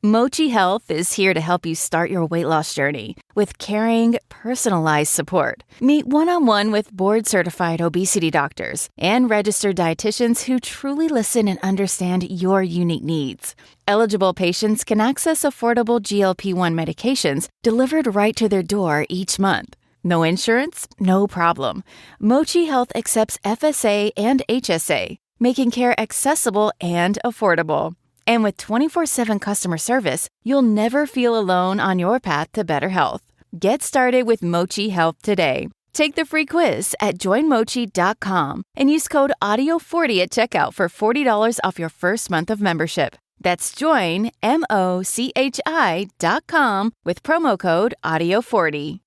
Mochi Health is here to help you start your weight loss journey with caring, personalized support. Meet one-on-one with board-certified obesity doctors and registered dietitians who truly listen and understand your unique needs. Eligible patients can access affordable GLP-1 medications delivered right to their door each month. No insurance? No problem. Mochi Health accepts FSA and HSA, making care accessible and affordable. And with 24/7 customer service, you'll never feel alone on your path to better health. Get started with Mochi Health today. Take the free quiz at joinmochi.com and use code AUDIO40 at checkout for $40 off your first month of membership. That's joinmochi.com with promo code AUDIO40.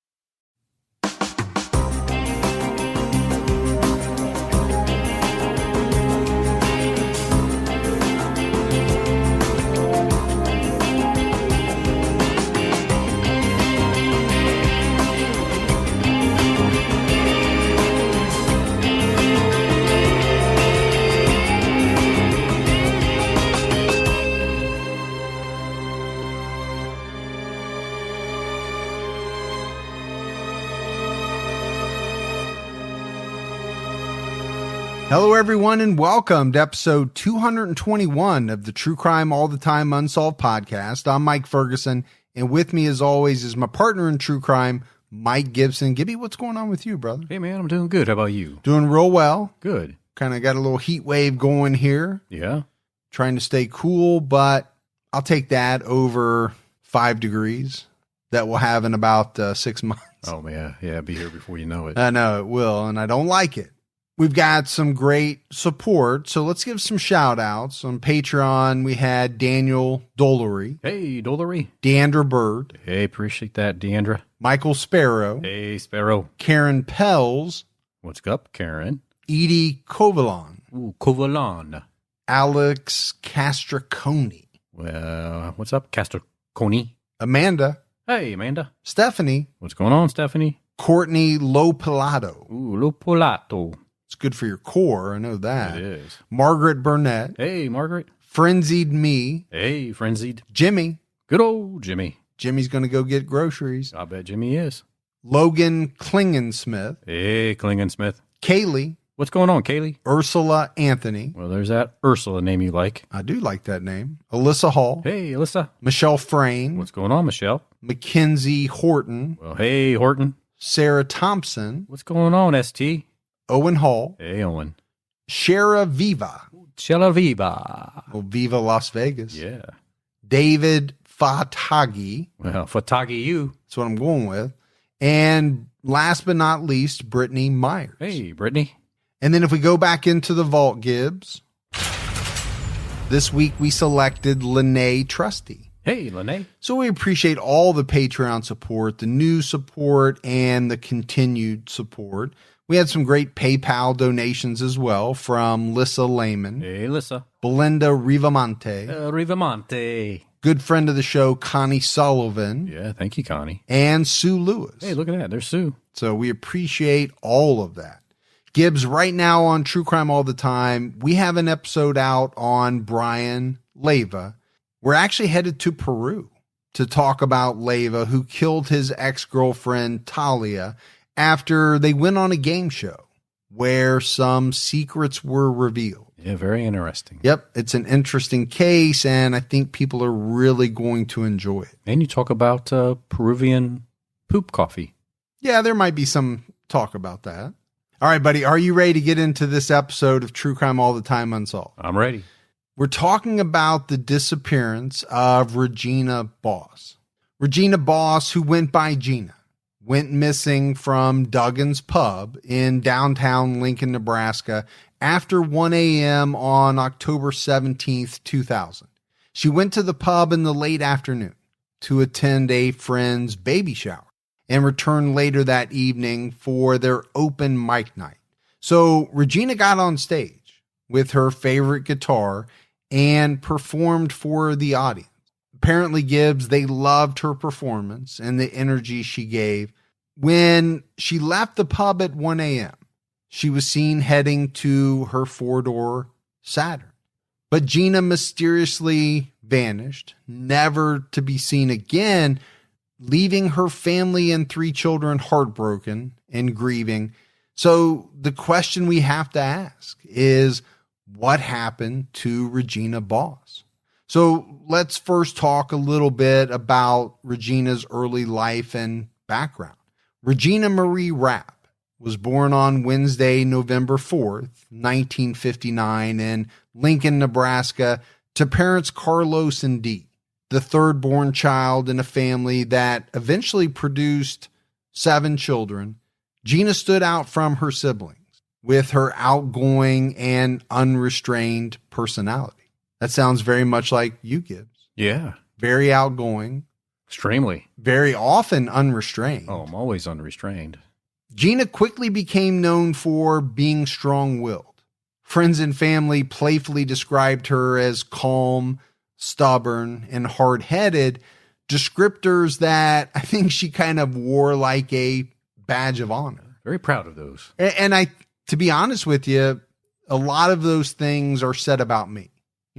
Hello, everyone, and welcome to episode 221 of the True Crime All the Time Unsolved podcast. I'm Mike Ferguson, and with me, as always, is my partner in true crime, Mike Gibson. Gibby, what's going on with you, brother? Hey, man, I'm doing good. How about you? Doing real well. Good. Kind of got a little heat wave going here. Yeah. Trying to stay cool, but I'll take that over 5 degrees that we'll have in about 6 months. Oh, man. Yeah, be here before you know it. I know it will, and I don't like it. We've got some great support, so let's give some shout-outs. On Patreon, we had Daniel Dolery. Hey, Dolery. Deandra Bird. Hey, appreciate that, Deandra. Michael Sparrow. Hey, Sparrow. Karen Pells. What's up, Karen? Edie Kovalon. Ooh, Kovalon. Alex Castraconi. Well, what's up, Castraconi? Amanda. Hey, Amanda. Stephanie. What's going on, Stephanie? Courtney Lopolato. Ooh, Lopolato. It's good for your core, I know that. It is. Margaret Burnett. Hey, Margaret. Frenzied Me. Hey, Frenzied. Jimmy. Good old Jimmy. Jimmy's going to go get groceries. I bet Jimmy is. Logan Klingensmith. Hey, Klingensmith. Kaylee. What's going on, Kaylee? Ursula Anthony. Well, there's that Ursula name you like. I do like that name. Alyssa Hall. Hey, Alyssa. Michelle Frayne. What's going on, Michelle? Mackenzie Horton. Well, hey, Horton. Sarah Thompson. What's going on, ST? Owen Hall. Hey, Owen. Shara Viva. Chela Viva. Oh, Viva Las Vegas. Yeah. David Fatagi. Well, Fatagi you. That's what I'm going with. And last but not least, Brittany Myers. Hey, Brittany. And then if we go back into the vault, Gibbs, this week we selected Lene Trusty. Hey, Lene. So we appreciate all the Patreon support, the new support, and the continued support. We had some great PayPal donations as well from Lissa Lehman. Hey, Lissa. Belinda Rivamonte. Rivamonte. Good friend of the show, Connie Sullivan. Yeah, thank you, Connie. And Sue Lewis. Hey, look at that. There's Sue. So we appreciate all of that. Gibbs, right now on True Crime All the Time, we have an episode out on Brian Leyva. We're actually headed to Peru to talk about Leyva, who killed his ex-girlfriend Talia after they went on a game show where some secrets were revealed. Yeah, very interesting. Yep, it's an interesting case, and I think people are really going to enjoy it. And you talk about Peruvian poop coffee. Yeah, there might be some talk about that. All right, buddy, are you ready to get into this episode of True Crime All the Time Unsolved? I'm ready. We're talking about the disappearance of Regina Bos. Regina Bos, who went by Gina, went missing from Duggans Pub in downtown Lincoln, Nebraska after 1 a.m. on October 17th, 2000. She went to the pub in the late afternoon to attend a friend's baby shower and returned later that evening for their open mic night. So Regina got on stage with her favorite guitar and performed for the audience. Apparently, Gibbs, they loved her performance and the energy she gave. When she left the pub at 1 a.m., she was seen heading to her four-door Saturn. But Gina mysteriously vanished, never to be seen again, leaving her family and 3 children heartbroken and grieving. So the question we have to ask is, what happened to Regina Bos? So let's first talk a little bit about Regina's early life and background. Regina Marie Rapp was born on Wednesday, November 4th, 1959 in Lincoln, Nebraska, to parents Carlos and Dee, the third born child in a family that eventually produced 7 children. Gina stood out from her siblings with her outgoing and unrestrained personality. That sounds very much like you, Gibbs. Yeah. Very outgoing. Extremely. Very often unrestrained. Oh, I'm always unrestrained. Gina quickly became known for being strong-willed. Friends and family playfully described her as calm, stubborn, and hard-headed, descriptors that I think she kind of wore like a badge of honor. Very proud of those. And to be honest with you, a lot of those things are said about me.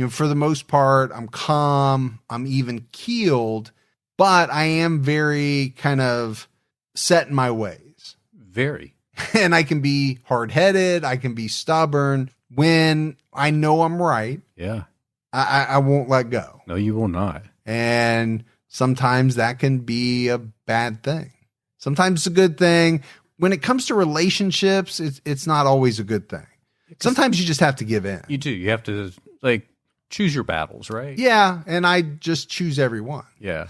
For the most part, I'm calm, I'm even keeled, but I am very kind of set in my ways. Very. And I can be hard-headed, I can be stubborn. When I know I'm right, yeah, I won't let go. No, you will not. And sometimes that can be a bad thing. Sometimes it's a good thing. When it comes to relationships, it's not always a good thing. Sometimes you just have to give in. You do. You have to, choose your battles, right? Yeah, and I just choose every one. Yeah.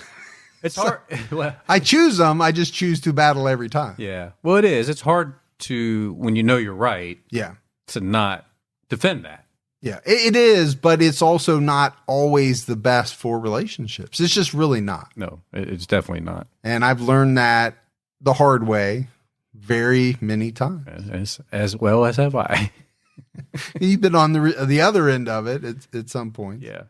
It's hard. I choose them. I just choose to battle every time. Yeah. Well, it is. It's hard to, when you know you're right, yeah, to not defend that. Yeah, it is, but it's also not always the best for relationships. It's just really not. No, it's definitely not. And I've learned that the hard way very many times. As well as have I. You've been on the other end of it at some point. Yeah.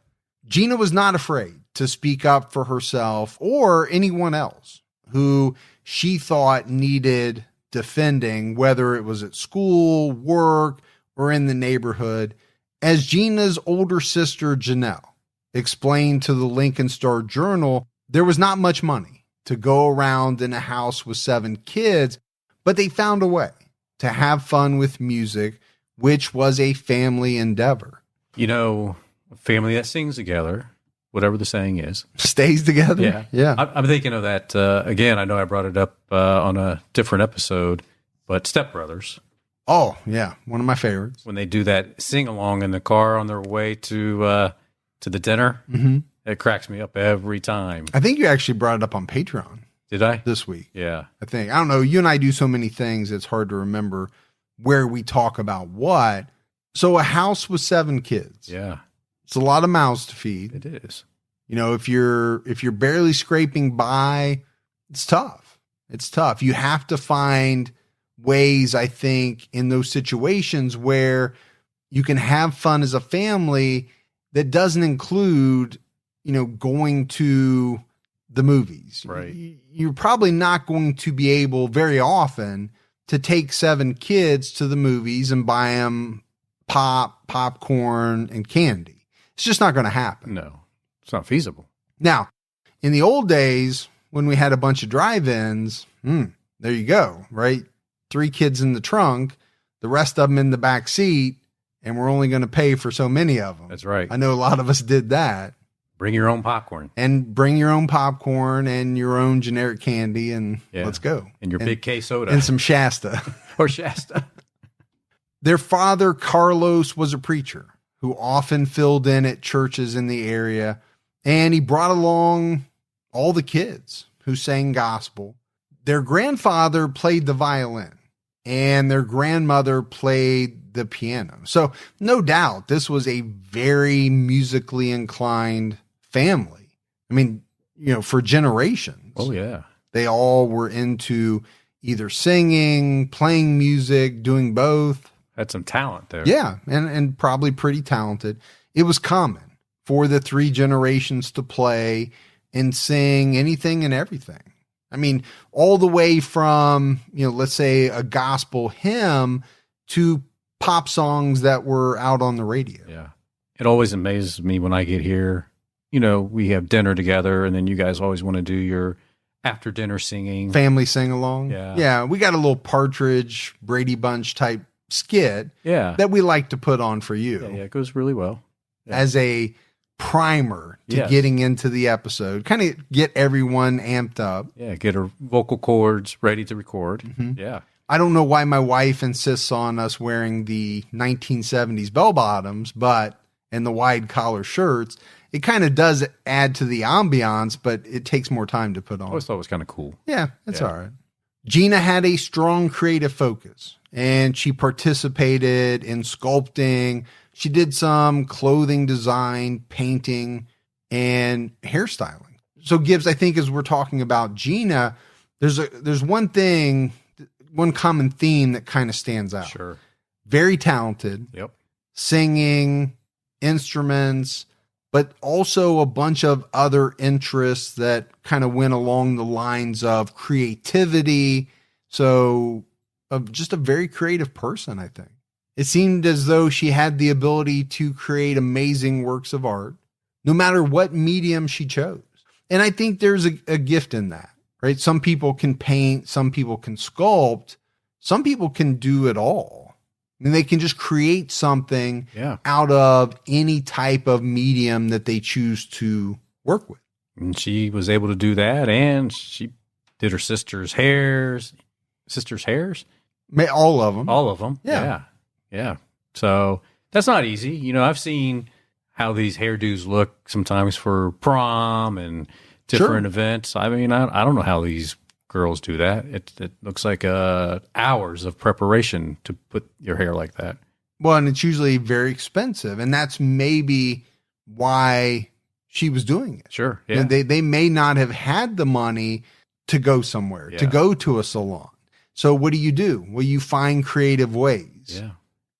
Gina was not afraid to speak up for herself or anyone else who she thought needed defending, whether it was at school, work, or in the neighborhood. As Gina's older sister, Janelle, explained to the Lincoln Star-Journal, there was not much money to go around in a house with 7 kids, but they found a way to have fun with music, which was a family endeavor. A family that sings together, whatever the saying is. Stays together? Yeah. Yeah. I'm thinking of that, again, I know I brought it up on a different episode, but Step Brothers. Oh, yeah. One of my favorites. When they do that sing-along in the car on their way to the dinner, it cracks me up every time. I think you actually brought it up on Patreon. Did I? This week. Yeah. I think. I don't know. You and I do so many things, it's hard to remember where we talk about what. So a house with 7 kids. Yeah. It's a lot of mouths to feed. It is. If you're barely scraping by, it's tough. It's tough. You have to find ways, I think, in those situations where you can have fun as a family that doesn't include, going to the movies. Right. You're probably not going to be able very often to take 7 kids to the movies and buy them popcorn, and candy. It's just not going to happen. No, it's not feasible. Now, in the old days, when we had a bunch of drive-ins, there you go, right? 3 kids in the trunk, the rest of them in the back seat, and we're only going to pay for so many of them. That's right. I know a lot of us did that. Bring your own popcorn. And bring your own popcorn and your own generic candy, and let's go. And your big K soda. And some Shasta. Or Shasta. Their father, Carlos, was a preacher who often filled in at churches in the area, and he brought along all the kids who sang gospel. Their grandfather played the violin, and their grandmother played the piano. So no doubt this was a very musically inclined family. I mean, for generations. Oh, yeah. They all were into either singing, playing music, doing both. Had some talent there. Yeah, and probably pretty talented. It was common for the 3 generations to play and sing anything and everything. I mean, all the way from, let's say a gospel hymn to pop songs that were out on the radio. Yeah. It always amazes me when I get here, we have dinner together, and then you guys always want to do your after dinner singing. Family sing along. Yeah. Yeah. We got a little Partridge, Brady Bunch type skit that we like to put on for you. Yeah, it goes really well. Yeah. As a primer to getting into the episode, kind of get everyone amped up. Yeah, get our vocal cords ready to record. Mm-hmm. Yeah. I don't know why my wife insists on us wearing the 1970s bell bottoms, and the wide collar shirts. It kind of does add to the ambiance, but it takes more time to put on. I always thought it was kind of cool. Yeah, that's all right. Gina had a strong creative focus, and she participated in sculpting. She did some clothing design, painting, and hairstyling. So Gibbs, I think as we're talking about Gina, there's one common theme that kind of stands out. Sure. Very talented. Yep. Singing, instruments, but also a bunch of other interests that kind of went along the lines of creativity. So just a very creative person, I think. It seemed as though she had the ability to create amazing works of art, no matter what medium she chose. And I think there's a gift in that, right? Some people can paint, some people can sculpt, some people can do it all. And they can just create something out of any type of medium that they choose to work with. And she was able to do that, and she did her sister's hairs. All of them. All of them. Yeah. So that's not easy. I've seen how these hairdos look sometimes for prom and different events. I mean, I don't know how these girls do that. It looks like hours of preparation to put your hair like that. Well, and it's usually very expensive, and that's maybe why she was doing it. Sure. Yeah. They may not have had the money to go somewhere, to go to a salon. So what do? Well, you find creative ways. Yeah.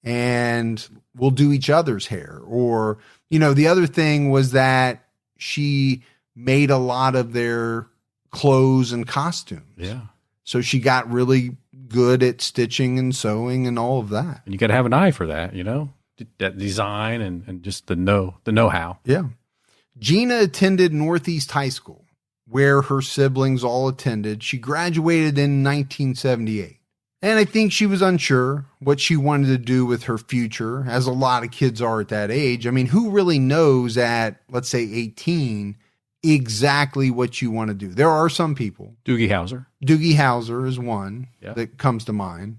And we'll do each other's hair. Or, the other thing was that she made a lot of their clothes and costumes. Yeah. So she got really good at stitching and sewing and all of that. And you got to have an eye for that, that design and just the know-how. Yeah. Gina attended Northeast High School, where her siblings all attended. She graduated in 1978. And I think she was unsure what she wanted to do with her future, as a lot of kids are at that age. I mean, who really knows at, let's say, 18, exactly what you want to do? There are some people. Doogie Howser is one that comes to mind.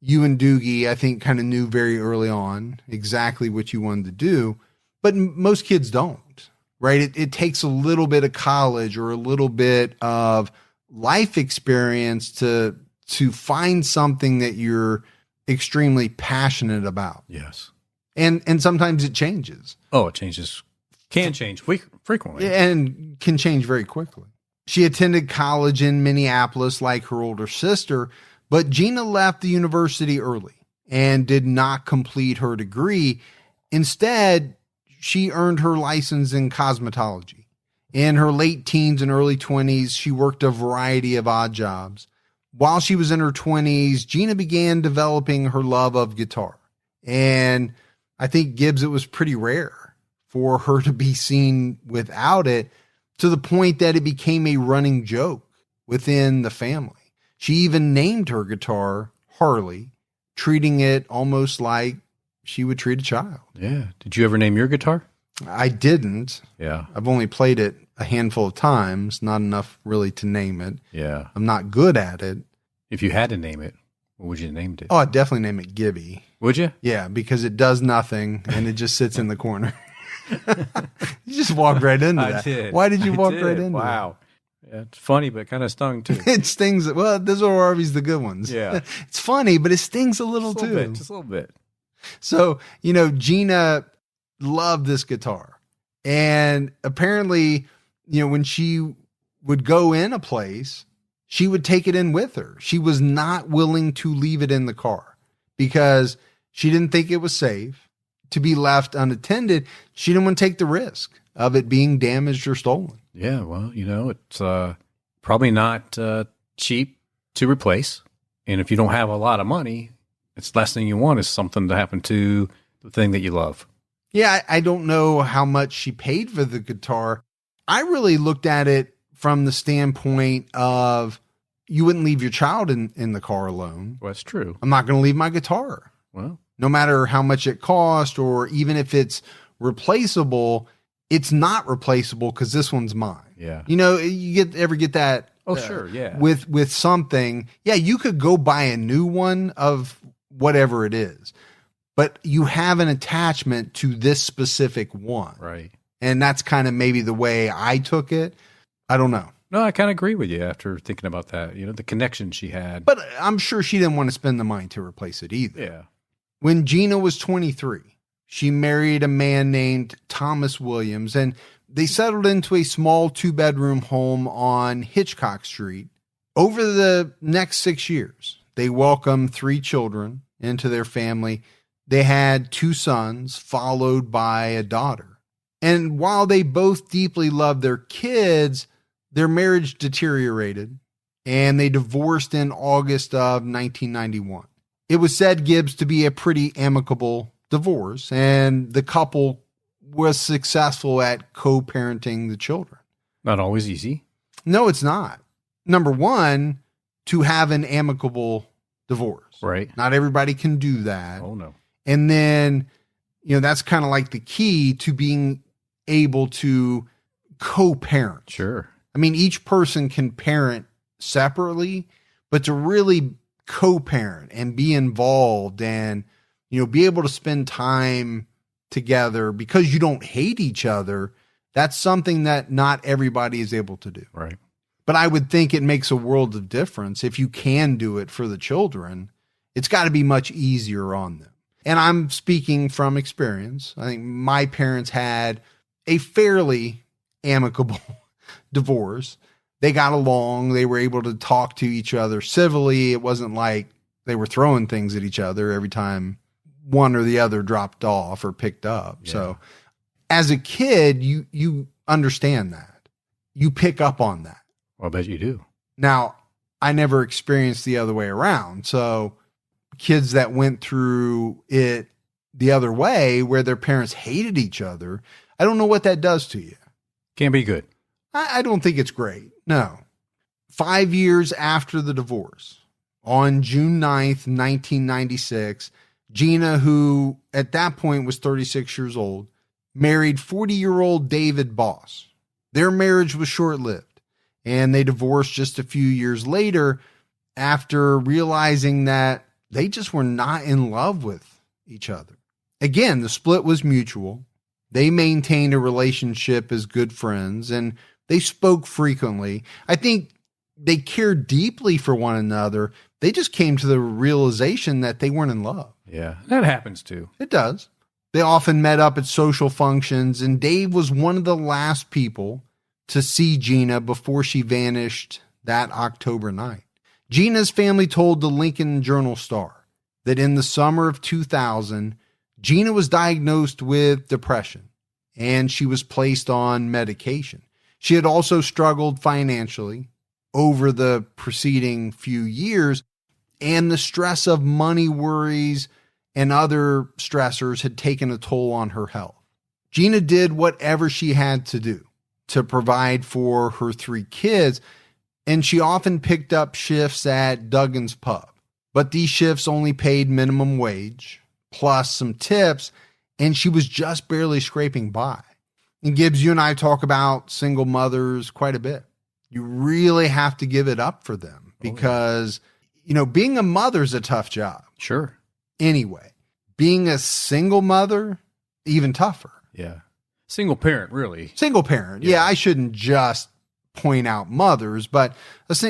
You and Doogie, I think, kind of knew very early on exactly what you wanted to do, but most kids don't, right? It takes a little bit of college or a little bit of life experience to find something that you're extremely passionate about. Yes. And sometimes it changes. Oh, it changes. Can change frequently. And can change very quickly. She attended college in Minneapolis like her older sister, but Gina left the university early and did not complete her degree. Instead, she earned her license in cosmetology. In her late teens and early 20s, she worked a variety of odd jobs. While she was in her 20s, Gina began developing her love of guitar. And I think, Gibbs, it was pretty rare for her to be seen without it, to the point that it became a running joke within the family. She even named her guitar Harley, treating it almost like she would treat a child. Yeah. Did you ever name your guitar? I didn't. Yeah. I've only played it a handful of times, not enough really to name it. Yeah. I'm not good at it. If you had to name it, what would you have named it? Oh, I'd definitely name it Gibby. Would you? Yeah, because it does nothing and it just sits in the corner. You just walked right into that. I did. Why did you walk right into Wow. Yeah, it's funny, but kind of stung too. It stings. Well, those are always the good ones. Yeah. It's funny, but it stings a little too. Just a little bit. So, Gina loved this guitar. And apparently, when she would go in a place, she would take it in with her. She was not willing to leave it in the car because she didn't think it was safe to be left unattended. She didn't want to take the risk of it being damaged or stolen. Yeah, well, it's probably not cheap to replace. And if you don't have a lot of money, it's the last thing you want is something to happen to the thing that you love. Yeah, I don't know how much she paid for the guitar. I really looked at it from the standpoint of you wouldn't leave your child in the car alone. Well, that's true. I'm not going to leave my guitar. Well, no matter how much it cost, or even if it's replaceable, it's not replaceable because this one's mine. Yeah. You know, you ever get that? Oh, sure. Yeah. With something, yeah, you could go buy a new one of whatever it is, but you have an attachment to this specific one. Right. And that's kind of maybe the way I took it. I don't know. No, I kind of agree with you after thinking about that. You know, the connection she had. But I'm sure she didn't want to spend the money to replace it either. Yeah. When Gina was 23, she married a man named Thomas Williams, and they settled into a small 2-bedroom home on Hitchcock Street. Over the next 6 years, they welcomed 3 children into their family. They had 2 sons, followed by a daughter. And while they both deeply loved their kids, their marriage deteriorated, and they divorced in August of 1991. It was said, Gibbs, to be a pretty amicable divorce, and the couple was successful at co-parenting the children. Not always easy. No, it's not. Number one, to have an amicable divorce. Right. Not everybody can do that. Oh, no. And then, you know, that's kind of like the key to being able to co-parent. Sure. I mean, each person can parent separately, but to really co-parent and be involved and, you know, be able to spend time together because you don't hate each other, that's something that not everybody is able to do. Right. But I would think it makes a world of difference if you can do it for the children. It's got to be much easier on them. And I'm speaking from experience. I think my parents had a fairly amicable divorce. They got along. They were able to talk to each other civilly. It wasn't like they were throwing things at each other every time one or the other dropped off or picked up. Yeah. So as a kid, you understand that. You pick up on that. Well, I bet you do. Now, I never experienced the other way around. So kids that went through it the other way where their parents hated each other, I don't know what that does to you. Can't be good. I don't think it's great. No. 5 years after the divorce, on June 9th, 1996, Gina, who at that point was 36 years old, married 40-year-old David Bos. Their marriage was short-lived, and they divorced just a few years later after realizing that they just were not in love with each other. Again, the split was mutual. They maintained a relationship as good friends, and they spoke frequently. I think they cared deeply for one another. They just came to the realization that they weren't in love. Yeah, that happens too. It does. They often met up at social functions, and Dave was one of the last people to see Gina before she vanished that October night. Gina's family told the Lincoln Journal-Star that in the summer of 2000, Gina was diagnosed with depression, and she was placed on medication. She had also struggled financially over the preceding few years, and the stress of money worries and other stressors had taken a toll on her health. Gina did whatever she had to do to provide for her 3 kids, and she often picked up shifts at Duggans pub. But these shifts only paid minimum wage, plus some tips, and she was just barely scraping by. And Gibbs, you and I talk about single mothers quite a bit. You really have to give it up for them because, you know, being a mother is a tough job. Sure. Anyway, being a single mother, even tougher. Yeah. Single parent, really. Single parent. Yeah, I shouldn't just point out mothers, but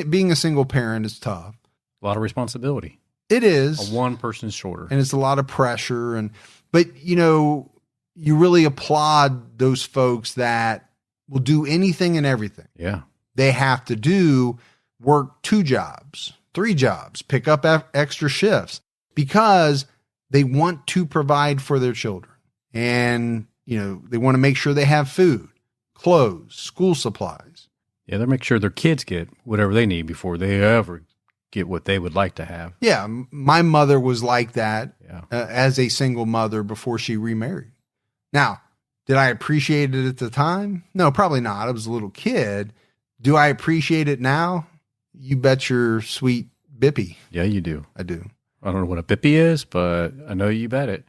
being a single parent is tough. A lot of responsibility. It is. On one person's shoulder. And it's a lot of pressure. But, you know, you really applaud those folks that will do anything and everything. Yeah. They have to work 2 jobs, 3 jobs, pick up extra shifts because they want to provide for their children. And, you know, they want to make sure they have food, clothes, school supplies. Yeah, they make sure their kids get whatever they need before they ever get what they would like to have. Yeah, my mother was like that as a single mother before she remarried. Now, did I appreciate it at the time? No, probably not. I was a little kid. Do I appreciate it now? You bet your sweet bippy. Yeah, you do. I do. I don't know what a bippy is, but I know you bet it.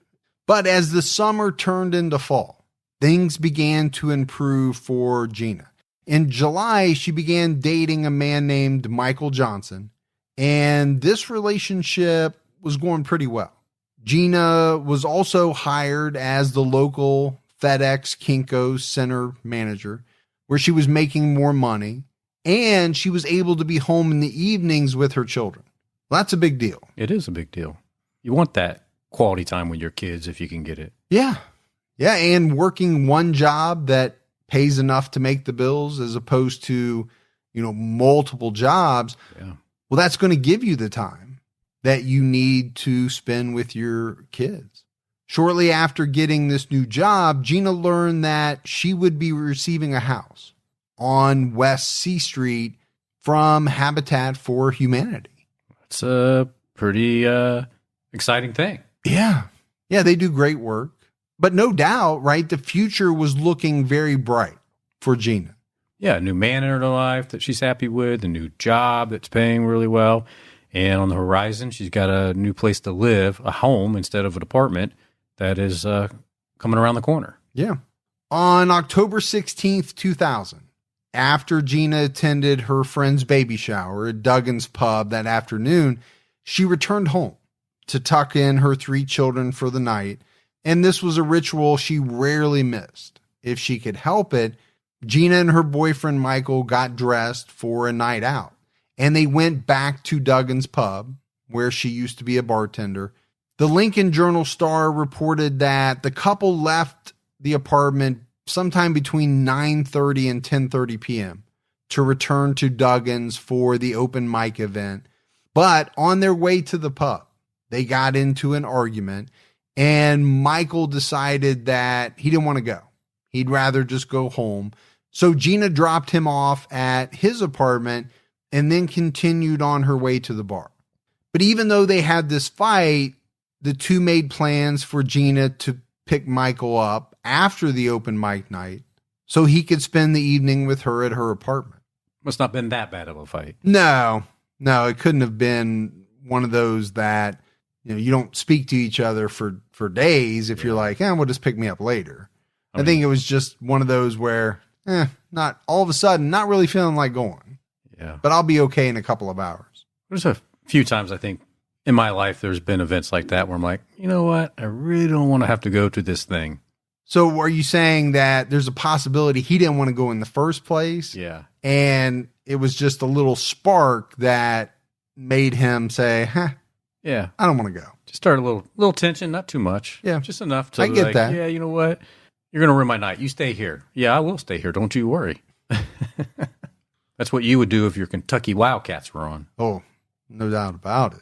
But as the summer turned into fall, things began to improve for Gina. In July, she began dating a man named Michael Johnson, and this relationship was going pretty well. Gina was also hired as the local FedEx Kinko's center manager, where she was making more money, and she was able to be home in the evenings with her children. Well, that's a big deal. It is a big deal. You want that quality time with your kids if you can get it. Yeah. Yeah, and working one job that pays enough to make the bills as opposed to, multiple jobs. Yeah. Well, that's going to give you the time that you need to spend with your kids. Shortly after getting this new job, Gina learned that she would be receiving a house on West C Street from Habitat for Humanity. It's a pretty exciting thing. Yeah. Yeah, they do great work. But no doubt, right, the future was looking very bright for Gina. Yeah, a new man in her life that she's happy with, a new job that's paying really well. And on the horizon, she's got a new place to live, a home instead of an apartment that is coming around the corner. Yeah. On October 16th, 2000, after Gina attended her friend's baby shower at Duggans pub that afternoon, she returned home to tuck in her 3 children for the night. And this was a ritual she rarely missed. If she could help it, Gina and her boyfriend Michael got dressed for a night out. And they went back to Duggans pub, where she used to be a bartender. The Lincoln Journal-Star reported that the couple left the apartment sometime between 9:30 and 10:30 p.m. to return to Duggans for the open mic event. But on their way to the pub, they got into an argument, and Michael decided that he didn't want to go. He'd rather just go home. So Gina dropped him off at his apartment and then continued on her way to the bar. But even though they had this fight, the two made plans for Gina to pick Michael up after the open mic night so he could spend the evening with her at her apartment. Must not have been that bad of a fight. No, it couldn't have been one of those that, you don't speak to each other for days if you're like, we'll just pick me up later. I think it was just one of those where, not all of a sudden, not really feeling like going. Yeah. But I'll be okay in a couple of hours. There's a few times I think in my life there's been events like that where I'm like, you know what? I really don't want to have to go to this thing. So are you saying that there's a possibility he didn't want to go in the first place? Yeah. And it was just a little spark that made him say, yeah, I don't want to go. Just start a little tension, not too much. Yeah. Just enough to I get that. Yeah, you know what? You're going to ruin my night. You stay here. Yeah, I will stay here. Don't you worry. That's what you would do if your Kentucky Wildcats were on. Oh, no doubt about it.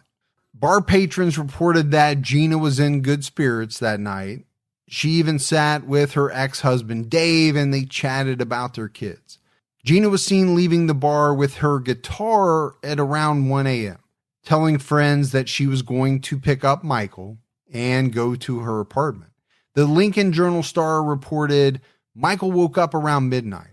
Bar patrons reported that Gina was in good spirits that night. She even sat with her ex-husband, Dave, and they chatted about their kids. Gina was seen leaving the bar with her guitar at around 1 a.m., telling friends that she was going to pick up Michael and go to her apartment. The Lincoln Journal-Star reported Michael woke up around midnight.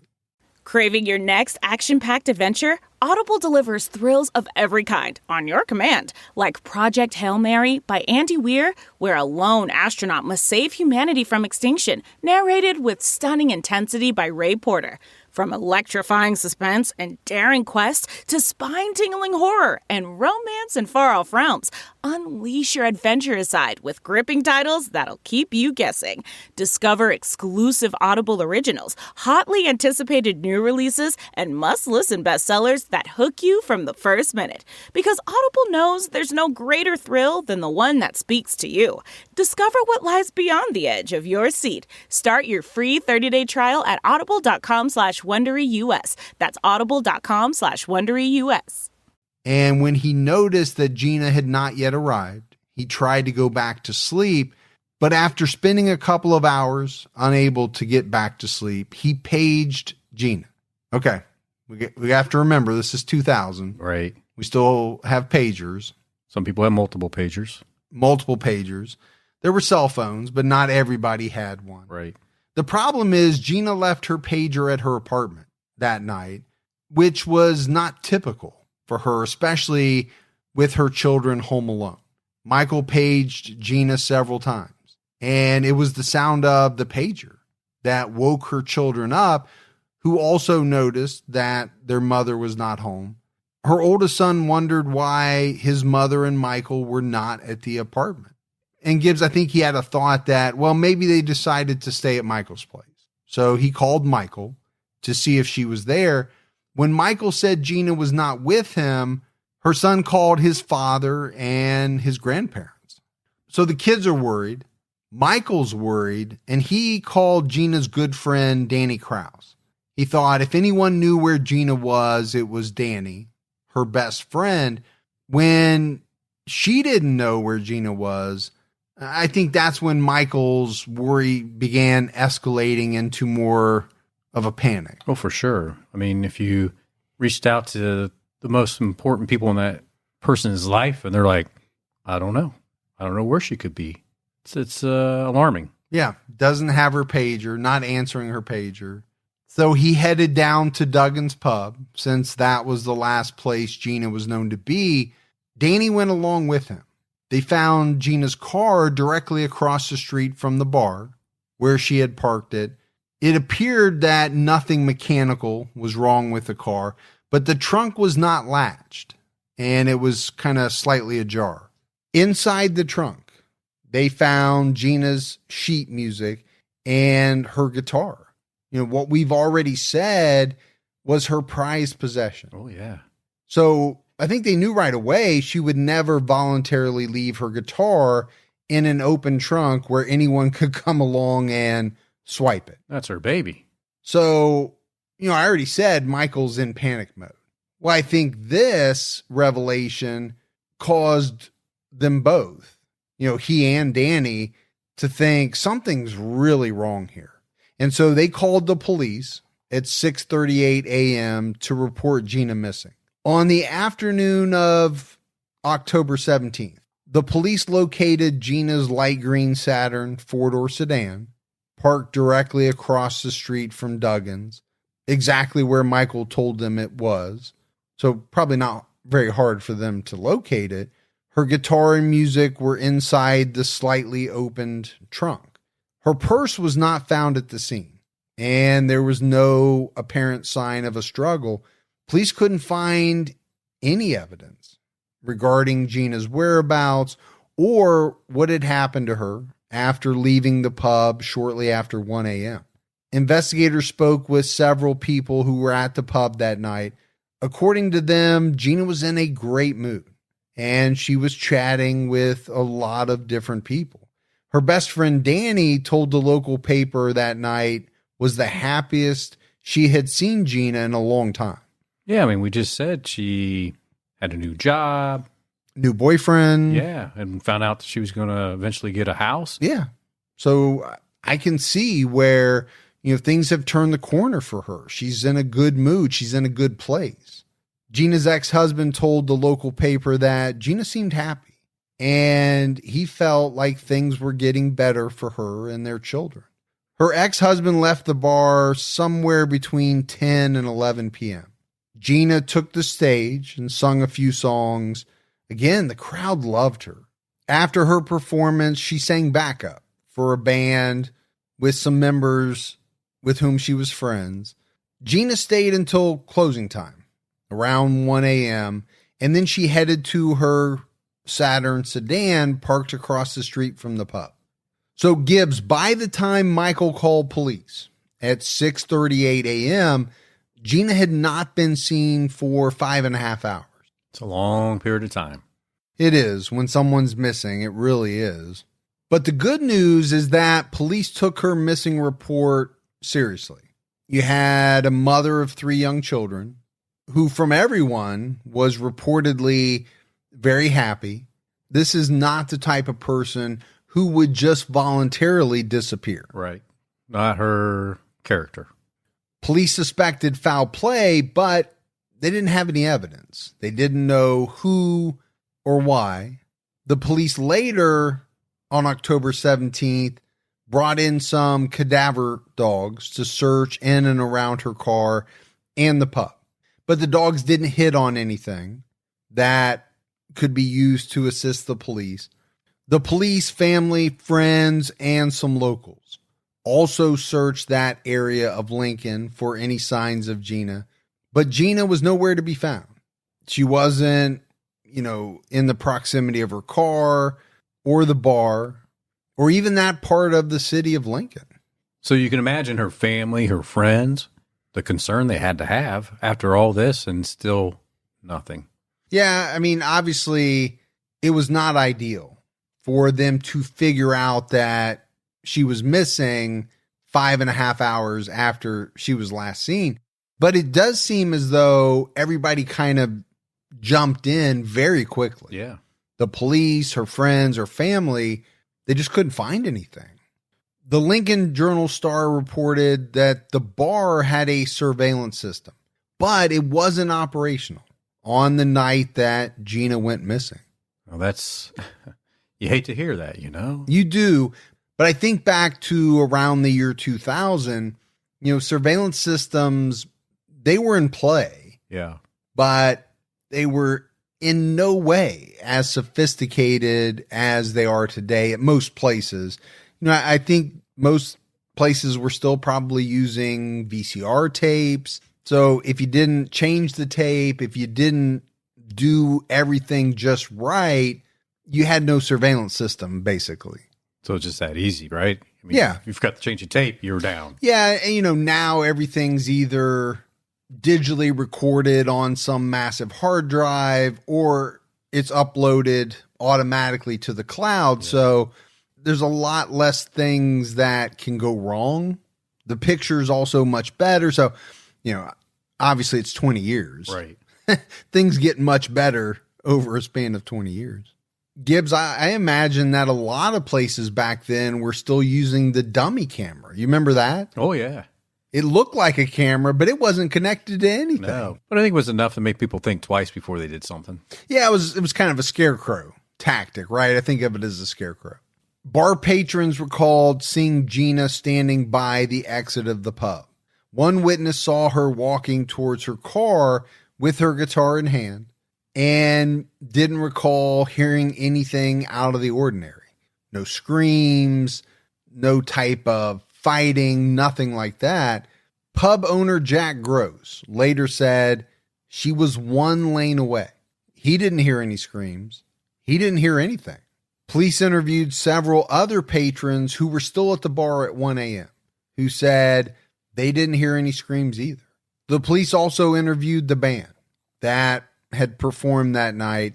Craving your next action-packed adventure? Audible delivers thrills of every kind on your command, like Project Hail Mary by Andy Weir, where a lone astronaut must save humanity from extinction, narrated with stunning intensity by Ray Porter. From electrifying suspense and daring quest to spine-tingling horror and romance in far-off realms, unleash your adventurous side with gripping titles that'll keep you guessing. Discover exclusive Audible originals, hotly anticipated new releases, and must-listen bestsellers that hook you from the first minute. Because Audible knows there's no greater thrill than the one that speaks to you. Discover what lies beyond the edge of your seat. Start your free 30-day trial at audible.com/WonderyUS. That's audible.com/WonderyUS. And when he noticed that Gina had not yet arrived, he tried to go back to sleep, but after spending a couple of hours unable to get back to sleep, he paged Gina. Okay, we have to remember this is 2000. Right. We still have pagers. Some people have multiple pagers. There were cell phones, but not everybody had one. Right. The problem is Gina left her pager at her apartment that night, which was not typical for her, especially with her children home alone. Michael paged Gina several times, and it was the sound of the pager that woke her children up, who also noticed that their mother was not home. Her oldest son wondered why his mother and Michael were not at the apartment. And Gibbs, I think he had a thought that, well, maybe they decided to stay at Michael's place. So he called Michael to see if she was there. When Michael said Gina was not with him, her son called his father and his grandparents. So the kids are worried. Michael's worried, and he called Gina's good friend, Danny Krause. He thought if anyone knew where Gina was, it was Danny, her best friend. When she didn't know where Gina was, I think that's when Michael's worry began escalating into more of a panic. Oh, for sure. I mean, if you reached out to the most important people in that person's life and they're like, I don't know where she could be. It's alarming. Yeah. Doesn't have her pager, not answering her pager. So he headed down to Duggans pub, since that was the last place Gina was known to be. Danny went along with him. They found Gina's car directly across the street from the bar where she had parked it. It appeared that nothing mechanical was wrong with the car, but the trunk was not latched and it was kind of slightly ajar. Inside the trunk, they found Gina's sheet music and her guitar. You know, what we've already said was her prized possession. Oh, yeah. So I think they knew right away she would never voluntarily leave her guitar in an open trunk where anyone could come along and swipe it. That's her baby. So, I already said Michael's in panic mode. Well, I think this revelation caused them both, he and Danny, to think something's really wrong here. And so they called the police at 6:38 a.m. to report Gina missing. On the afternoon of October 17th, the police located Gina's light green Saturn four-door sedan, parked directly across the street from Duggans, exactly where Michael told them it was. So probably not very hard for them to locate it. Her guitar and music were inside the slightly opened trunk. Her purse was not found at the scene, and there was no apparent sign of a struggle. Police couldn't find any evidence regarding Gina's whereabouts or what had happened to her after leaving the pub shortly after 1 a.m. Investigators spoke with several people who were at the pub that night. According to them, Gina was in a great mood, and she was chatting with a lot of different people. Her best friend Danny told the local paper that night was the happiest she had seen Gina in a long time. Yeah, I mean, we just said she had a new job. New boyfriend. Yeah, and found out that she was going to eventually get a house. Yeah. So I can see where, things have turned the corner for her. She's in a good mood. She's in a good place. Gina's ex-husband told the local paper that Gina seemed happy, and he felt like things were getting better for her and their children. Her ex-husband left the bar somewhere between 10 and 11 p.m. Gina took the stage and sung a few songs. Again, the crowd loved her. After her performance, she sang backup for a band with some members with whom she was friends. Gina stayed until closing time, around 1 a.m., and then she headed to her Saturn sedan parked across the street from the pub. So Gibbs, by the time Michael called police at 6:38 a.m., Gina had not been seen for 5.5 hours. It's a long period of time. It is. When someone's missing, it really is. But the good news is that police took her missing report seriously. You had a mother of 3 young children who, from everyone, was reportedly very happy. This is not the type of person who would just voluntarily disappear. Right. Not her character. Police suspected foul play, but they didn't have any evidence. They didn't know who or why. The police later on October 17th, brought in some cadaver dogs to search in and around her car and the pub. But the dogs didn't hit on anything that could be used to assist the police. The police, family, friends, and some locals also searched that area of Lincoln for any signs of Gina, but Gina was nowhere to be found. She wasn't, in the proximity of her car or the bar or even that part of the city of Lincoln. So you can imagine her family, her friends, the concern they had to have after all this, and still nothing. Yeah, I mean, obviously it was not ideal for them to figure out that she was missing 5.5 hours after she was last seen. But it does seem as though everybody kind of jumped in very quickly. Yeah. The police, her friends, her family, they just couldn't find anything. The Lincoln Journal-Star reported that the bar had a surveillance system, but it wasn't operational on the night that Gina went missing. Well, that's... You hate to hear that, You do, but I think back to around the year 2000, surveillance systems, they were in play. Yeah. But they were in no way as sophisticated as they are today at most places. I think most places were still probably using VCR tapes. So if you didn't change the tape, if you didn't do everything just right, you had no surveillance system, basically. So it's just that easy, right? I mean, Yeah. If you forgot to change your tape, you're down. Yeah, and now everything's either digitally recorded on some massive hard drive or it's uploaded automatically to the cloud. Yeah. So there's a lot less things that can go wrong. The picture is also much better. So, obviously it's 20 years. Right. Things get much better over a span of 20 years. Gibbs, I imagine that a lot of places back then were still using the dummy camera. You remember that? Oh, yeah. It looked like a camera, but it wasn't connected to anything. No, but I think it was enough to make people think twice before they did something. Yeah, it was kind of a scarecrow tactic, right? I think of it as a scarecrow. Bar patrons recalled seeing Gina standing by the exit of the pub. One witness saw her walking towards her car with her guitar in hand and didn't recall hearing anything out of the ordinary. No screams, no type of fighting, nothing like that. Pub owner Jack Gross later said she was one lane away. He didn't hear any screams. He didn't hear anything. Police interviewed several other patrons who were still at the bar at 1 a.m. who said they didn't hear any screams either. The police also interviewed the band that had performed that night.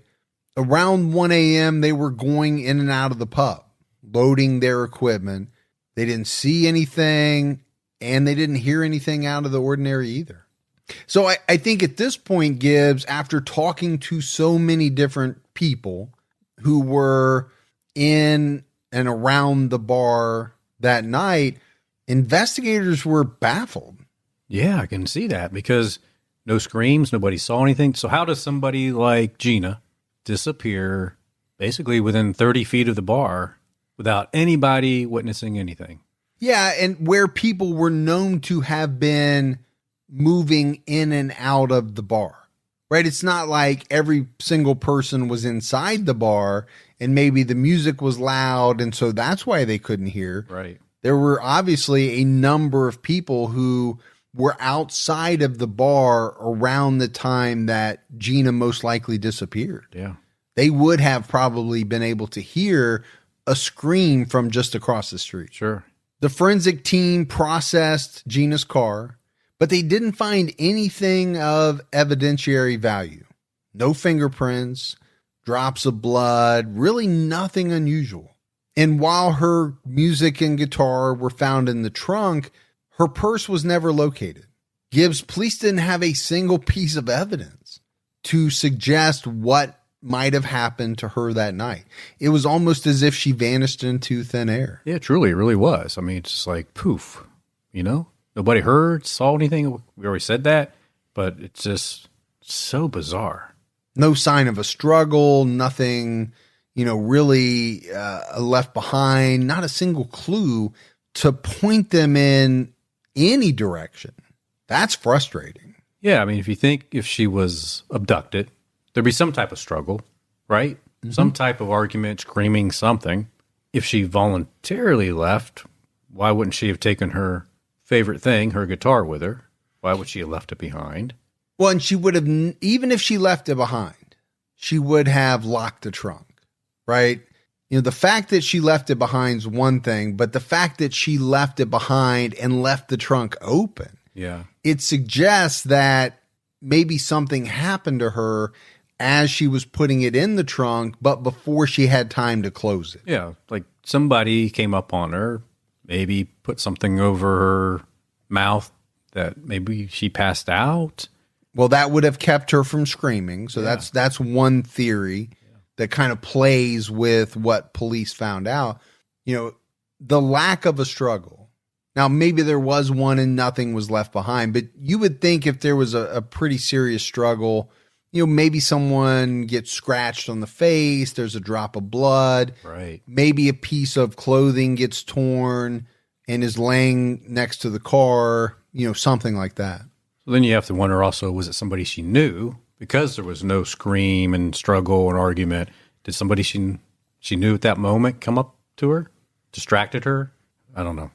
Around 1 a.m., they were going in and out of the pub, loading their equipment. They didn't see anything, and they didn't hear anything out of the ordinary either. So I think at this point, Gibbs, after talking to so many different people who were in and around the bar that night, investigators were baffled. Yeah, I can see that because no screams, nobody saw anything. So how does somebody like Gina disappear basically within 30 feet of the bar without anybody witnessing anything? Yeah, and where people were known to have been moving in and out of the bar, right? It's not like every single person was inside the bar and maybe the music was loud and so that's why they couldn't hear. Right. There were obviously a number of people who were outside of the bar around the time that Gina most likely disappeared. Yeah. They would have probably been able to hear a scream from just across the street. Sure. The forensic team processed Gina's car, but they didn't find anything of evidentiary value. No fingerprints, drops of blood, really nothing unusual. And while her music and guitar were found in the trunk, her purse was never located. Gibbs police didn't have a single piece of evidence to suggest what might have happened to her that night. It was almost as if she vanished into thin air. Yeah, truly, it really was. I mean, it's just like poof, Nobody heard, saw anything. We already said that, but it's just so bizarre. No sign of a struggle, nothing, really left behind, not a single clue to point them in any direction. That's frustrating. Yeah, I mean, if she was abducted, there'd be some type of struggle, right? Mm-hmm. Some type of argument, screaming, something. If she voluntarily left, why wouldn't she have taken her favorite thing, her guitar, with her? Why would she have left it behind? Well, and she would have, even if she left it behind, she would have locked the trunk, right? The fact that she left it behind is one thing, but the fact that she left it behind and left the trunk open, it suggests that maybe something happened to her as she was putting it in the trunk, but before she had time to close it. Yeah, like somebody came up on her, maybe put something over her mouth that maybe she passed out. Well, that would have kept her from screaming. So that's one theory that kind of plays with what police found out. The lack of a struggle. Now, maybe there was one and nothing was left behind, but you would think if there was a pretty serious struggle, maybe someone gets scratched on the face, there's a drop of blood, right? Maybe a piece of clothing gets torn and is laying next to the car, something like that. So then you have to wonder also, was it somebody she knew? Because there was no scream and struggle and argument, did somebody she knew at that moment come up to her, distracted her? I don't know.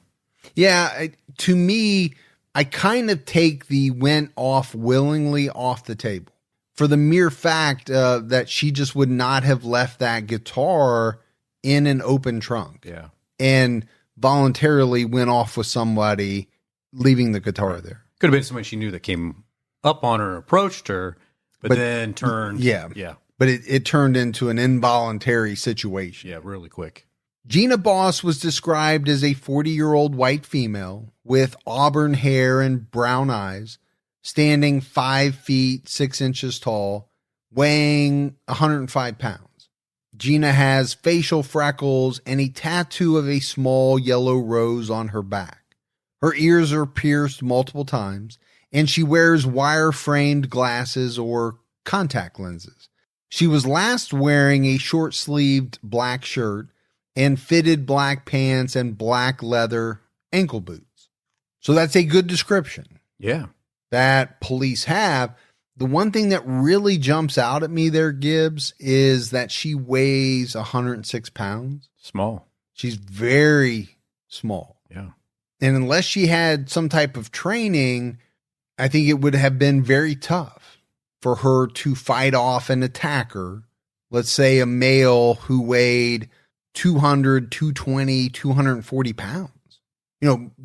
Yeah, to me, I kind of take the went off willingly off the table for the mere fact that she just would not have left that guitar in an open trunk. Yeah. And voluntarily went off with somebody, leaving the guitar there. Could have been somebody she knew that came up on her and approached her, but then turned. Yeah. Yeah. But it turned into an involuntary situation. Yeah, really quick. Regina Bos was described as a 40-year-old white female with auburn hair and brown eyes, standing 5 feet 6 inches tall, weighing 105 pounds. Gina has facial freckles and a tattoo of a small yellow rose on her back. Her ears are pierced multiple times, and she wears wire-framed glasses or contact lenses. She was last wearing a short-sleeved black shirt and fitted black pants and black leather ankle boots. So that's a good description. Yeah. That police have. The one thing that really jumps out at me there, Gibbs, is that she weighs 106 pounds. Small. She's very small. Yeah. And unless she had some type of training, I think it would have been very tough for her to fight off an attacker. Let's say a male who weighed 200, 220, 240 pounds,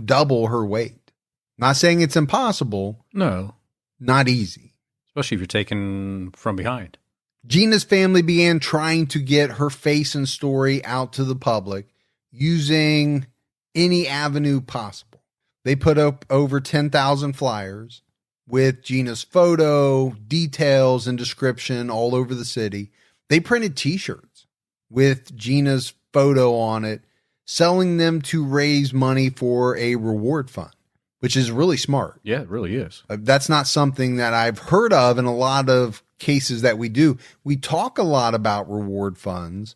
double her weight. Not saying it's impossible. No. Not easy. Especially if you're taken from behind. Gina's family began trying to get her face and story out to the public using any avenue possible. They put up over 10,000 flyers with Gina's photo, details, and description all over the city. They printed t-shirts with Gina's photo on it, selling them to raise money for a reward fund, which is really smart. Yeah, it really is. That's not something that I've heard of in a lot of cases that we do. We talk a lot about reward funds,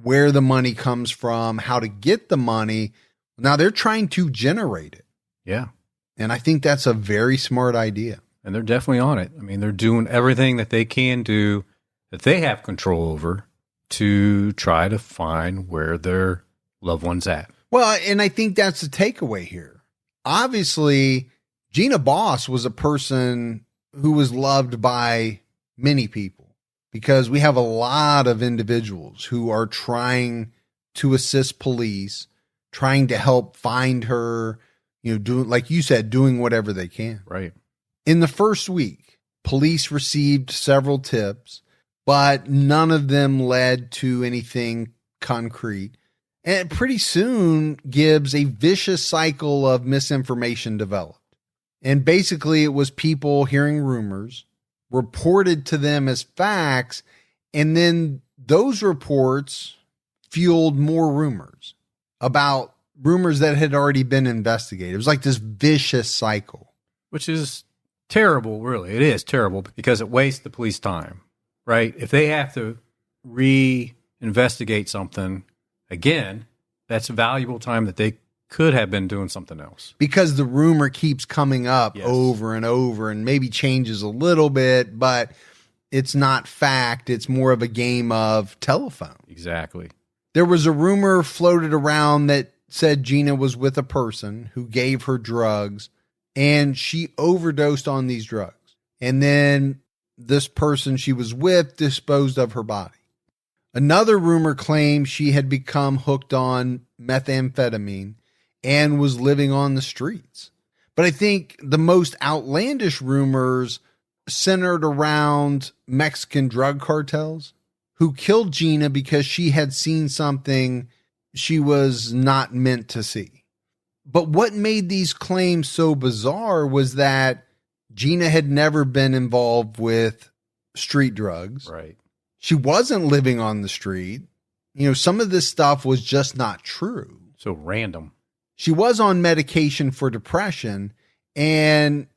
where the money comes from, how to get the money. Now they're trying to generate it. Yeah. And I think that's a very smart idea. And they're definitely on it. I mean, they're doing everything that they can do, that they have control over, to try to find where their loved one's at. Well, and I think that's the takeaway here. Obviously, Regina Bos was a person who was loved by many people, because we have a lot of individuals who are trying to assist police, trying to help find her, doing, like you said, doing whatever they can. Right. In the first week, police received several tips, but none of them led to anything concrete. And pretty soon, Gibbs, a vicious cycle of misinformation developed. And basically, it was people hearing rumors, reported to them as facts, and then those reports fueled more rumors about rumors that had already been investigated. It was like this vicious cycle. Which is terrible, really. It is terrible because it wastes the police time, right? If they have to reinvestigate investigate something again, that's valuable time that they could have been doing something else. Because the rumor keeps coming up Yes. over and over and maybe changes a little bit, but it's not fact. It's more of a game of telephone. Exactly. There was a rumor floated around that said Gina was with a person who gave her drugs and she overdosed on these drugs. And then this person she was with disposed of her body. Another rumor claimed she had become hooked on methamphetamine and was living on the streets. But I think the most outlandish rumors centered around Mexican drug cartels who killed Gina because she had seen something she was not meant to see. But what made these claims so bizarre was that Gina had never been involved with street drugs. Right. She wasn't living on the street. You know, some of this stuff was just not true. So random. She was on medication for depression, and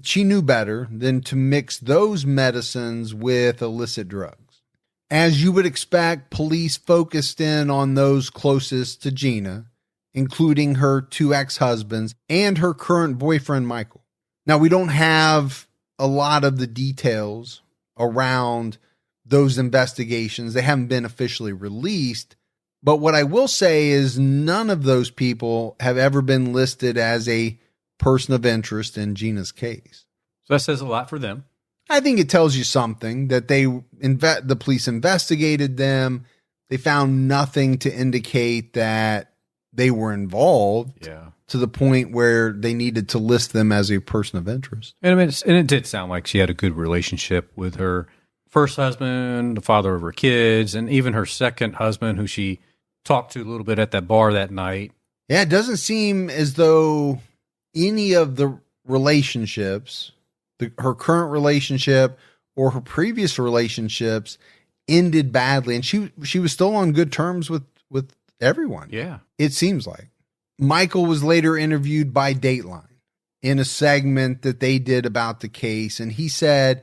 she knew better than to mix those medicines with illicit drugs. As you would expect, police focused in on those closest to Gina, including her 2 ex-husbands and her current boyfriend, Michael. Now, we don't have a lot of the details around those investigations. They haven't been officially released. But what I will say is none of those people have ever been listed as a person of interest in Gina's case. So that says a lot for them. I think it tells you something that the police investigated them. They found nothing to indicate that they were involved to the point where they needed to list them as a person of interest. And I mean, it did sound like she had a good relationship with her first husband, the father of her kids, and even her second husband, who she talked to a little bit at that bar that night. Yeah, it doesn't seem as though any of the relationships, her current relationship or her previous relationships, ended badly. And she was still on good terms with everyone. Yeah. It seems like. Michael was later interviewed by Dateline in a segment that they did about the case. And he said,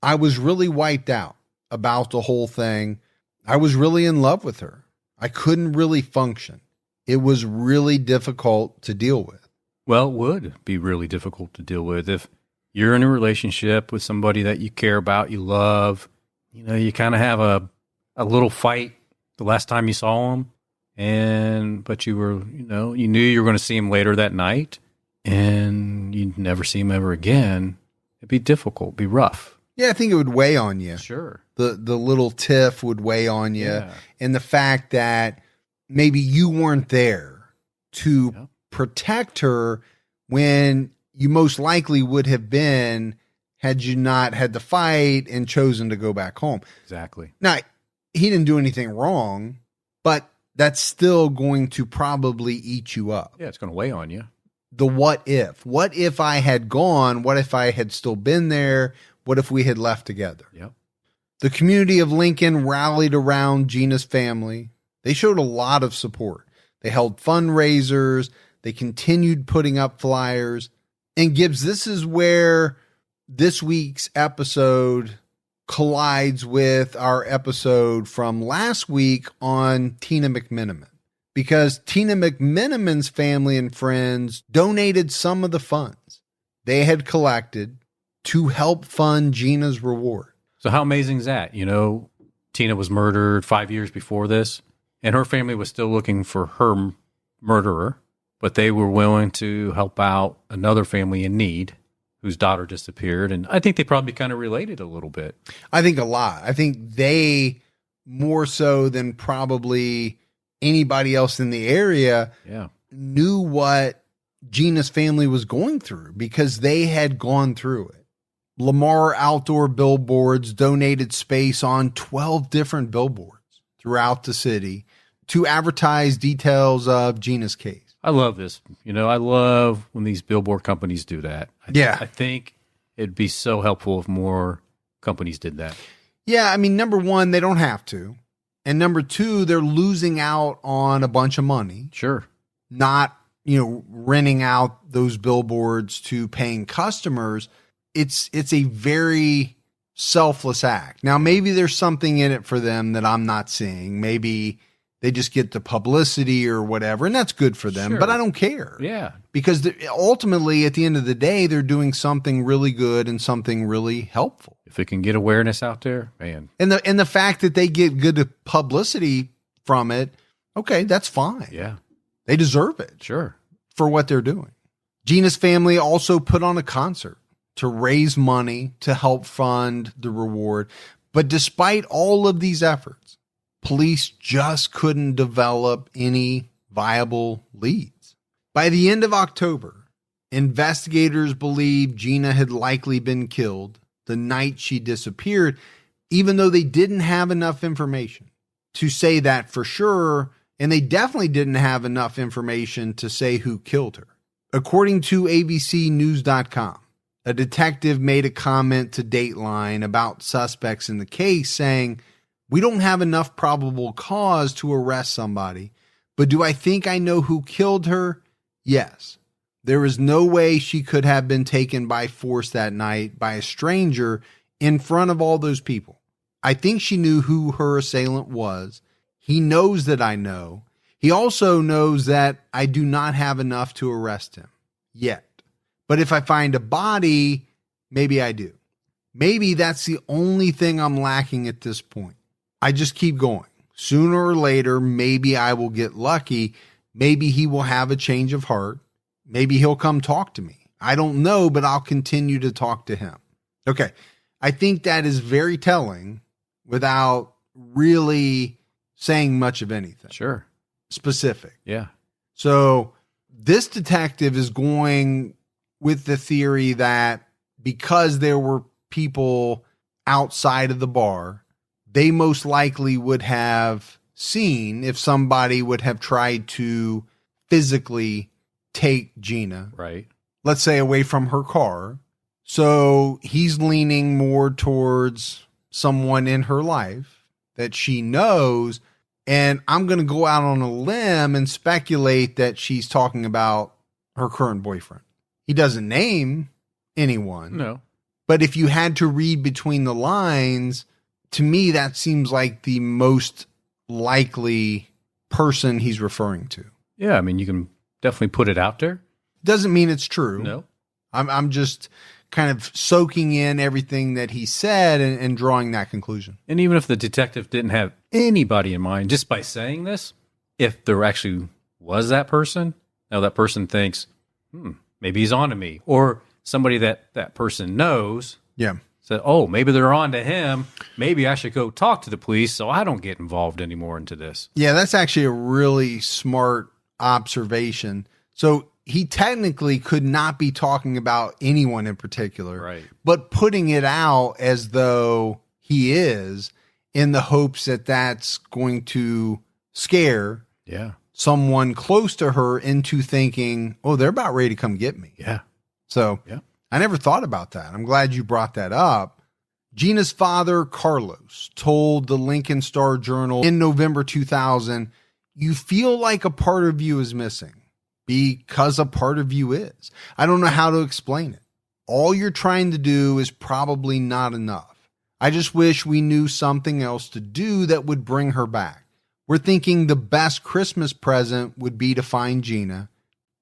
I was really wiped out about the whole thing. I was really in love with her. I couldn't really function. It was really difficult to deal with. Well, it would be really difficult to deal with if you're in a relationship with somebody that you care about, you love. You know, you kind of have a little fight the last time you saw them, but you were, you knew you were going to see him later that night, and you'd never see him ever again. It'd be difficult, be rough. Yeah, I think it would weigh on you. Sure. The little tiff would weigh on you. Yeah. And the fact that maybe you weren't there to protect her when you most likely would have been had you not had the fight and chosen to go back home. Exactly. Now, he didn't do anything wrong, but that's still going to probably eat you up. Yeah, it's going to weigh on you. The what if? What if I had gone? What if I had still been there? What if we had left together? Yep. The community of Lincoln rallied around Gina's family. They showed a lot of support. They held fundraisers. They continued putting up flyers. And Gibbs, this is where this week's episode collides with our episode from last week on Tina McMiniman. Because Tina McMiniman's family and friends donated some of the funds they had collected to help fund Gina's reward. So how amazing is that? Tina was murdered 5 years before this, and her family was still looking for her murderer, but they were willing to help out another family in need whose daughter disappeared. And I think they probably kind of related a little bit. I think a lot. I think they, more so than probably anybody else in the area, knew what Gina's family was going through because they had gone through it. Lamar Outdoor Billboards donated space on 12 different billboards throughout the city to advertise details of Gina's case. I love this. I love when these billboard companies do that. I think it'd be so helpful if more companies did that. Yeah, I mean, number one, they don't have to. And number two, they're losing out on a bunch of money. Sure. Not, renting out those billboards to paying customers. It's a very selfless act. Now, maybe there's something in it for them that I'm not seeing. Maybe they just get the publicity or whatever, and that's good for them, but I don't care. Yeah. Because ultimately, at the end of the day, they're doing something really good and something really helpful. If it can get awareness out there, man. And the fact that they get good publicity from it, okay, that's fine. Yeah. They deserve it. Sure. For what they're doing. Gina's family also put on a concert to raise money to help fund the reward. But despite all of these efforts, police just couldn't develop any viable leads. By the end of October, investigators believed Gina had likely been killed the night she disappeared, even though they didn't have enough information to say that for sure, and they definitely didn't have enough information to say who killed her. According to abcnews.com, a detective made a comment to Dateline about suspects in the case saying, "We don't have enough probable cause to arrest somebody, but do I think I know who killed her? Yes. There is no way she could have been taken by force that night by a stranger in front of all those people. I think she knew who her assailant was. He knows that I know. He also knows that I do not have enough to arrest him yet. But if I find a body, maybe I do. Maybe that's the only thing I'm lacking at this point. I just keep going. Sooner or later, maybe I will get lucky. Maybe he will have a change of heart. Maybe he'll come talk to me. I don't know, but I'll continue to talk to him." Okay. I think that is very telling without really saying much of anything. Sure. Specific. Yeah. So this detective is going with the theory that because there were people outside of the bar, they most likely would have seen if somebody would have tried to physically take Gina, right, let's say away from her car. So he's leaning more towards someone in her life that she knows. And I'm going to go out on a limb and speculate that she's talking about her current boyfriend. He doesn't name anyone. No. But if you had to read between the lines, to me, that seems like the most likely person he's referring to. Yeah. I mean, you can definitely put it out there. Doesn't mean it's true. No. I'm just kind of soaking in everything that he said and drawing that conclusion. And even if the detective didn't have anybody in mind, just by saying this, if there actually was that person, now that person thinks, maybe he's on to me. Or somebody that person knows. Yeah. Said, oh, maybe they're on to him. Maybe I should go talk to the police so I don't get involved anymore into this. Yeah, that's actually a really smart observation. So he technically could not be talking about anyone in particular, right? But putting it out as though he is in the hopes that that's going to scare someone close to her into thinking, oh, they're about ready to come get me. Yeah. So I never thought about that. I'm glad you brought that up. Gina's father, Carlos, told the Lincoln Star Journal in November 2000, "You feel like a part of you is missing because a part of you is. I don't know how to explain it. All you're trying to do is probably not enough. I just wish we knew something else to do that would bring her back. We're thinking the best Christmas present would be to find Gina."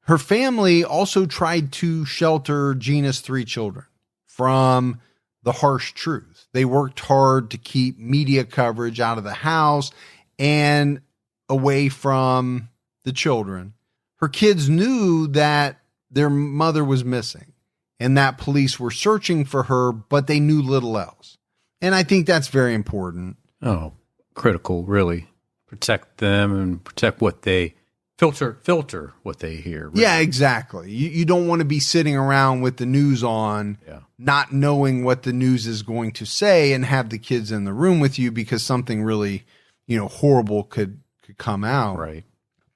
Her family also tried to shelter Gina's 3 children from the harsh truth. They worked hard to keep media coverage out of the house and away from the children. Her kids knew that their mother was missing and that police were searching for her, but they knew little else. And I think that's very important. Oh, critical, really. Protect them and protect what they filter what they hear. Really. Yeah, exactly. You don't want to be sitting around with the news on, not knowing what the news is going to say and have the kids in the room with you because something really, horrible could come out. Right.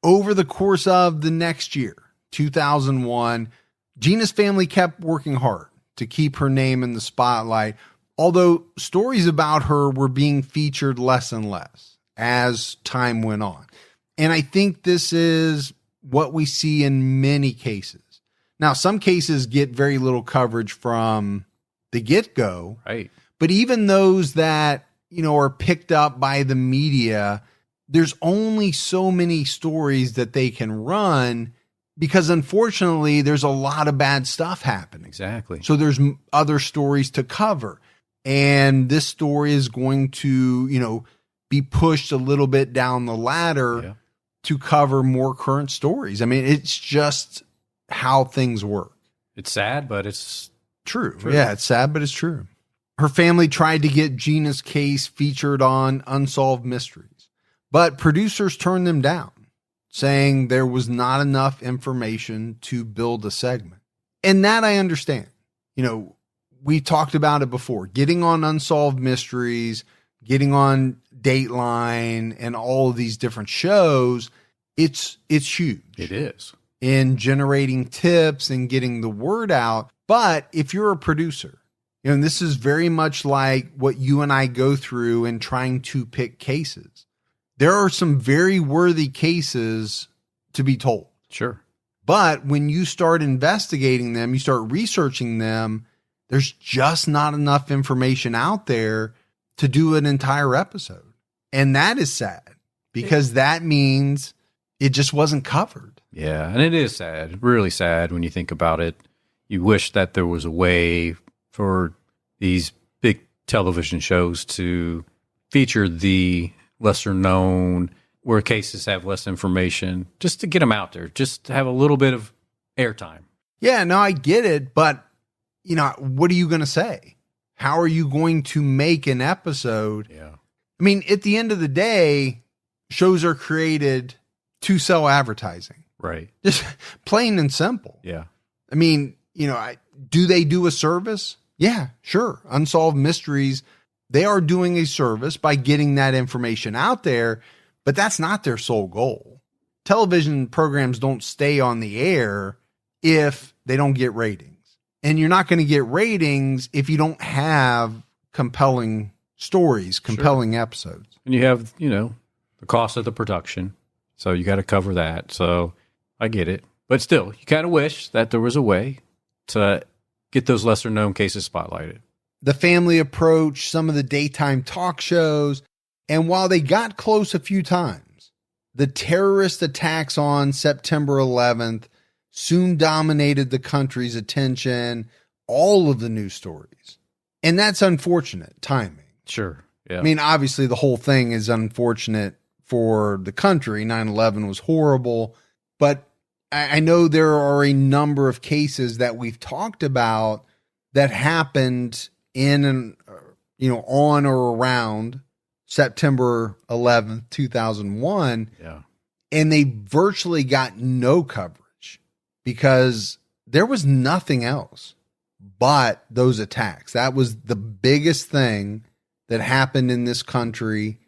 Over the course of the next year, 2001, Gina's family kept working hard to keep her name in the spotlight, although stories about her were being featured less and less as time went on. And I think this is what we see in many cases. Now, some cases get very little coverage from the get-go. Right. But even those that, are picked up by the media, there's only so many stories that they can run because unfortunately there's a lot of bad stuff happening. Exactly. So there's other stories to cover. And this story is going to, be pushed a little bit down the ladder to cover more current stories. I mean, it's just how things work. It's sad, but it's true. Yeah, it's sad, but it's true. Her family tried to get Gina's case featured on Unsolved Mysteries, but producers turned them down, saying there was not enough information to build a segment. And that I understand. We talked about it before. Getting on Unsolved Mysteries, getting on Dateline, and all of these different shows, it's huge. It is. In generating tips and getting the word out. But if you're a producer, and this is very much like what you and I go through in trying to pick cases. There are some very worthy cases to be told. Sure. But when you start investigating them, you start researching them, there's just not enough information out there to do an entire episode. And that is sad because that means it just wasn't covered. Yeah. And it is sad, really sad when you think about it. You wish that there was a way for these big television shows to feature the lesser known, where cases have less information, just to get them out there, just to have a little bit of airtime. Yeah, no, I get it. But, what are you going to say? How are you going to make an episode? Yeah. I mean, at the end of the day, shows are created to sell advertising. Right. Just plain and simple. Yeah. I mean, do they do a service? Yeah, sure. Unsolved Mysteries, they are doing a service by getting that information out there, but that's not their sole goal. Television programs don't stay on the air if they don't get ratings. And you're not going to get ratings if you don't have compelling stories, compelling episodes. And you have, the cost of the production. So you got to cover that. So I get it. But still, you kind of wish that there was a way to get those lesser known cases spotlighted. The family approached some of the daytime talk shows, and while they got close a few times, the terrorist attacks on September 11th soon dominated the country's attention, all of the news stories. And that's unfortunate timing. Sure. Yeah. I mean, obviously the whole thing is unfortunate for the country. 9/11 was horrible, but I know there are a number of cases that we've talked about that happened in and, on or around September 11th, 2001. Yeah. And they virtually got no coverage because there was nothing else but those attacks. That was the biggest thing that happened in this country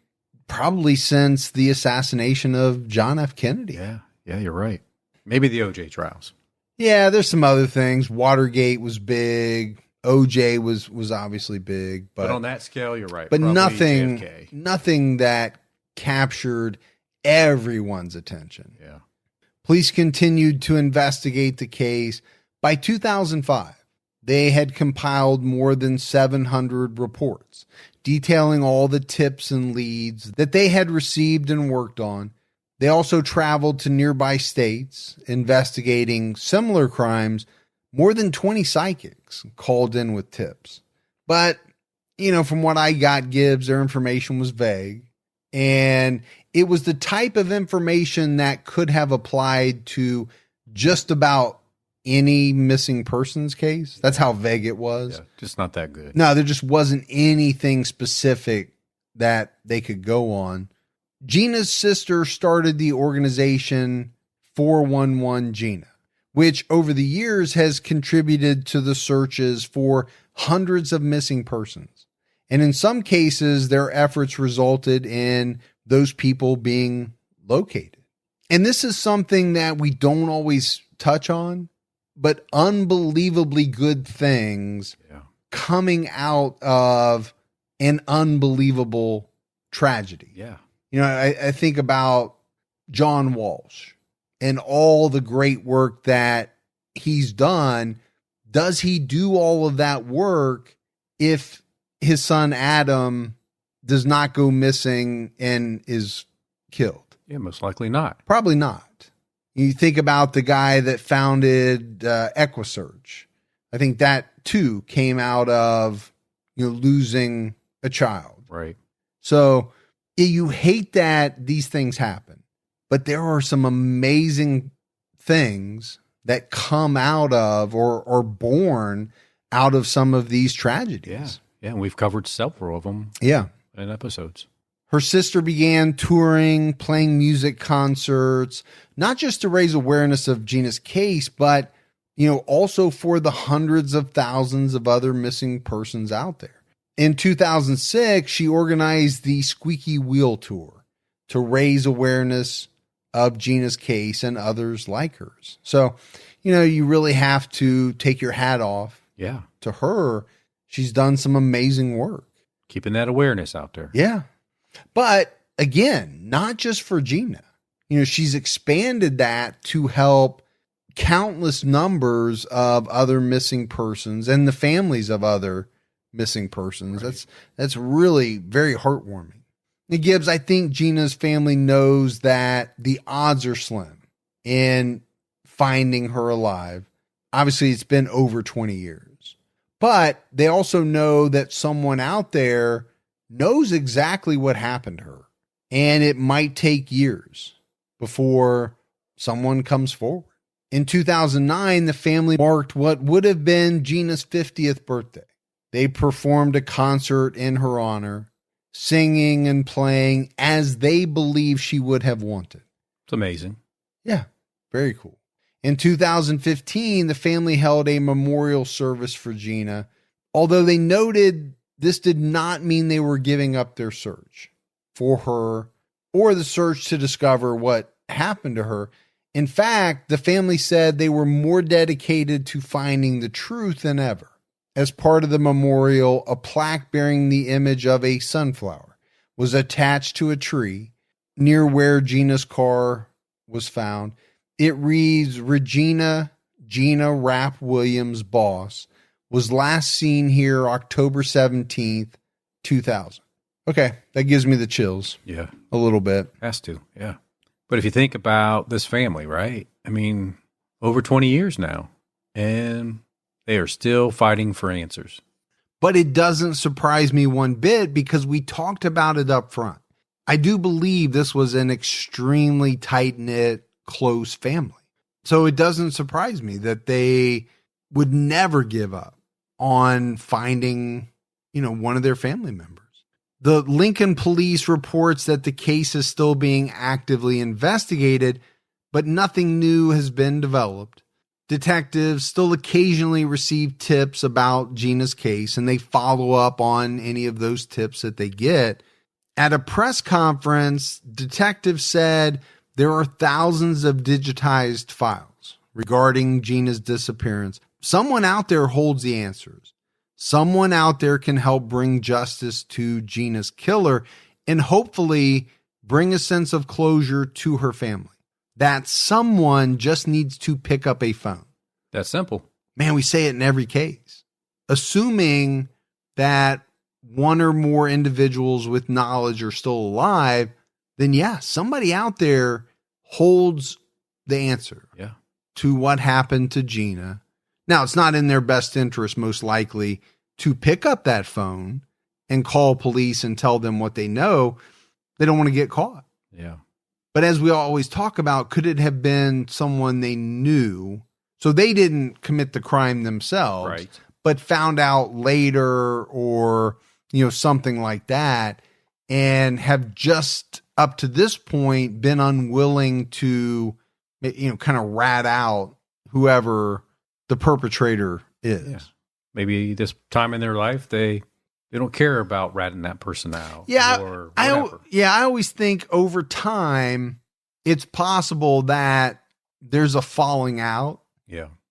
probably since the assassination of John F. Kennedy. Yeah. Yeah, you're right. Maybe the OJ trials. Yeah, there's some other things. Watergate was big. OJ was obviously big, but on that scale, you're right. But Probably nothing JFK. Nothing that captured everyone's attention. Yeah. Police continued to investigate the case. By 2005, they had compiled more than 700 reports detailing all the tips and leads that they had received and worked on. They also traveled to nearby states investigating similar crimes. More than 20 psychics called in with tips. But, from what I got, Gibbs, their information was vague. And it was the type of information that could have applied to just about any missing persons case. That's how vague it was. Yeah, just not that good. No, there just wasn't anything specific that they could go on. Gina's sister started the organization 411 Gina, which over the years has contributed to the searches for hundreds of missing persons. And in some cases, their efforts resulted in those people being located. And this is something that we don't always touch on, but unbelievably good things coming out of an unbelievable tragedy. Yeah. I think about John Walsh and all the great work that he's done. Does he do all of that work if his son Adam does not go missing and is killed? Yeah, most likely not. Probably not. You think about the guy that founded EquiSearch. I think that too came out of losing a child. Right. So you hate that these things happen, but there are some amazing things that come out of or born out of some of these tragedies. Yeah. Yeah. And we've covered several of them. Yeah. In episodes. Her sister began touring, playing music concerts, not just to raise awareness of Gina's case, but, also for the hundreds of thousands of other missing persons out there. In 2006, she organized the Squeaky Wheel Tour to raise awareness of Gina's case and others like hers. So, you really have to take your hat off to her. She's done some amazing work. Keeping that awareness out there. Yeah. But again, not just for Gina. She's expanded that to help countless numbers of other missing persons and the families of other missing persons. Right. That's really very heartwarming. And Gibbs, I think Gina's family knows that the odds are slim in finding her alive. Obviously, it's been over 20 years. But they also know that someone out there knows exactly what happened to her. And it might take years before someone comes forward. In 2009, the family marked what would have been Gina's 50th birthday. They performed a concert in her honor, singing and playing as they believe she would have wanted. It's amazing. Yeah, very cool. In 2015, the family held a memorial service for Gina, although they noted this did not mean they were giving up their search for her or the search to discover what happened to her. In fact, the family said they were more dedicated to finding the truth than ever. As part of the memorial, a plaque bearing the image of a sunflower was attached to a tree near where Gina's car was found. It reads, Regina Gina Rapp Williams Bos was last seen here October 17th, 2000. Okay, that gives me the chills. Yeah. A little bit. Has to, yeah. But if you think about this family, right? I mean, over 20 years now, and they are still fighting for answers. But it doesn't surprise me one bit because we talked about it up front. I do believe this was an extremely tight-knit, close family. So it doesn't surprise me that they would never give up on finding, one of their family members. The Lincoln police reports that the case is still being actively investigated, but nothing new has been developed. Detectives still occasionally receive tips about Gina's case, and they follow up on any of those tips that they get. At a press conference, detectives said there are thousands of digitized files regarding Gina's disappearance. Someone out there holds the answers. Someone out there can help bring justice to Gina's killer and hopefully bring a sense of closure to her family. That someone just needs to pick up a phone. That's simple. Man, we say it in every case. Assuming that one or more individuals with knowledge are still alive, then yeah, somebody out there holds the answer to what happened to Gina. Now, it's not in their best interest, most likely, to pick up that phone and call police and tell them what they know. They don't want to get caught. Yeah. But as we always talk about, could it have been someone they knew? So they didn't commit the crime themselves, right, but found out later or, something like that, and have just up to this point been unwilling to, kind of rat out whoever the perpetrator is. Yeah. Maybe this time in their life, they don't care about ratting that person out. Yeah. Or whatever. I always think over time, it's possible that there's a falling out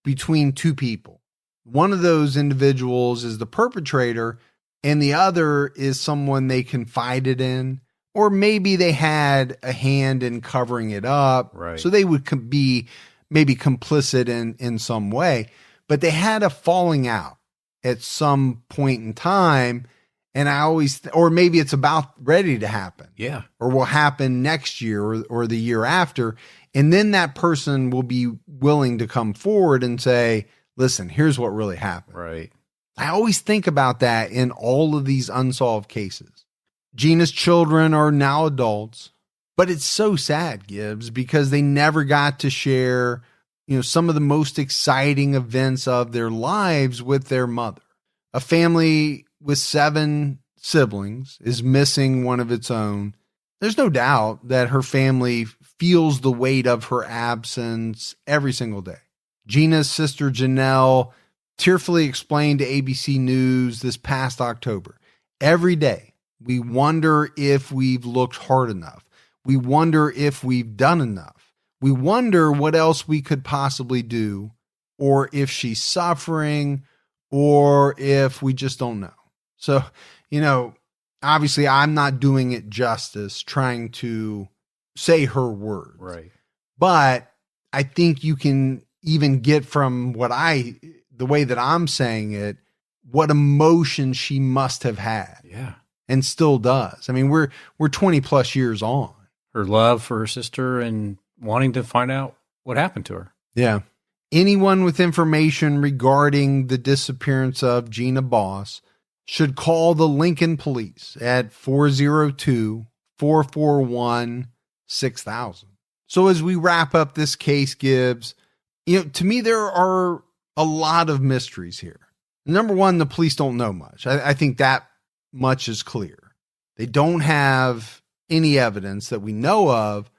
between two people. One of those individuals is the perpetrator and the other is someone they confided in, or maybe they had a hand in covering it up. Right. So they would be maybe complicit in some way, but they had a falling out at some point in time. And I always, or maybe it's about ready to happen. Yeah. Or will happen next year or the year after. And then that person will be willing to come forward and say, listen, here's what really happened. Right. I always think about that in all of these unsolved cases. Gina's children are now adults, but it's so sad, Gibbs, because they never got to share, some of the most exciting events of their lives with their mother. A family with 7 siblings is missing one of its own. There's no doubt that her family feels the weight of her absence every single day. Gina's sister Janelle tearfully explained to ABC News this past October, every day we wonder if we've looked hard enough. We wonder if we've done enough. We wonder what else we could possibly do, or if she's suffering, or if we just don't know. So, obviously I'm not doing it justice trying to say her words. Right. But I think you can even get from the way that I'm saying it, what emotion she must have had. Yeah. And still does. I mean, we're 20 plus years on. Her love for her sister and wanting to find out what happened to her. Yeah. Anyone with information regarding the disappearance of Regina Bos should call the Lincoln Police at 402-441-6000. So as we wrap up this case, Gibbs, to me, there are a lot of mysteries here. Number one, the police don't know much. I think that much is clear. They don't have any evidence that we know of.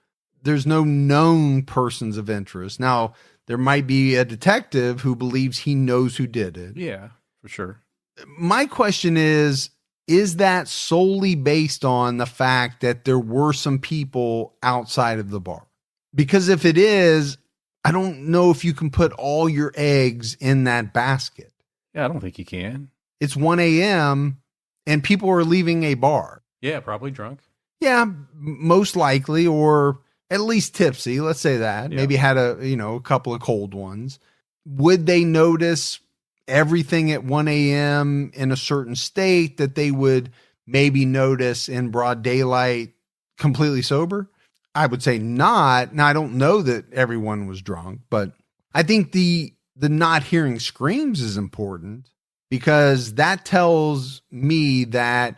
There's no known persons of interest. Now, there might be a detective who believes he knows who did it. Yeah, for sure. My question is that solely based on the fact that there were some people outside of the bar? Because if it is, I don't know if you can put all your eggs in that basket. Yeah, I don't think you can. It's 1 a.m. and people are leaving a bar. Yeah, probably drunk. Yeah, most likely, or at least tipsy. Let's say that. Yeah. Maybe had a couple of cold ones. Would they notice everything at 1 a.m. in a certain state that they would maybe notice in broad daylight completely sober? I would say not. Now, I don't know that everyone was drunk, but I think the not hearing screams is important, because that tells me that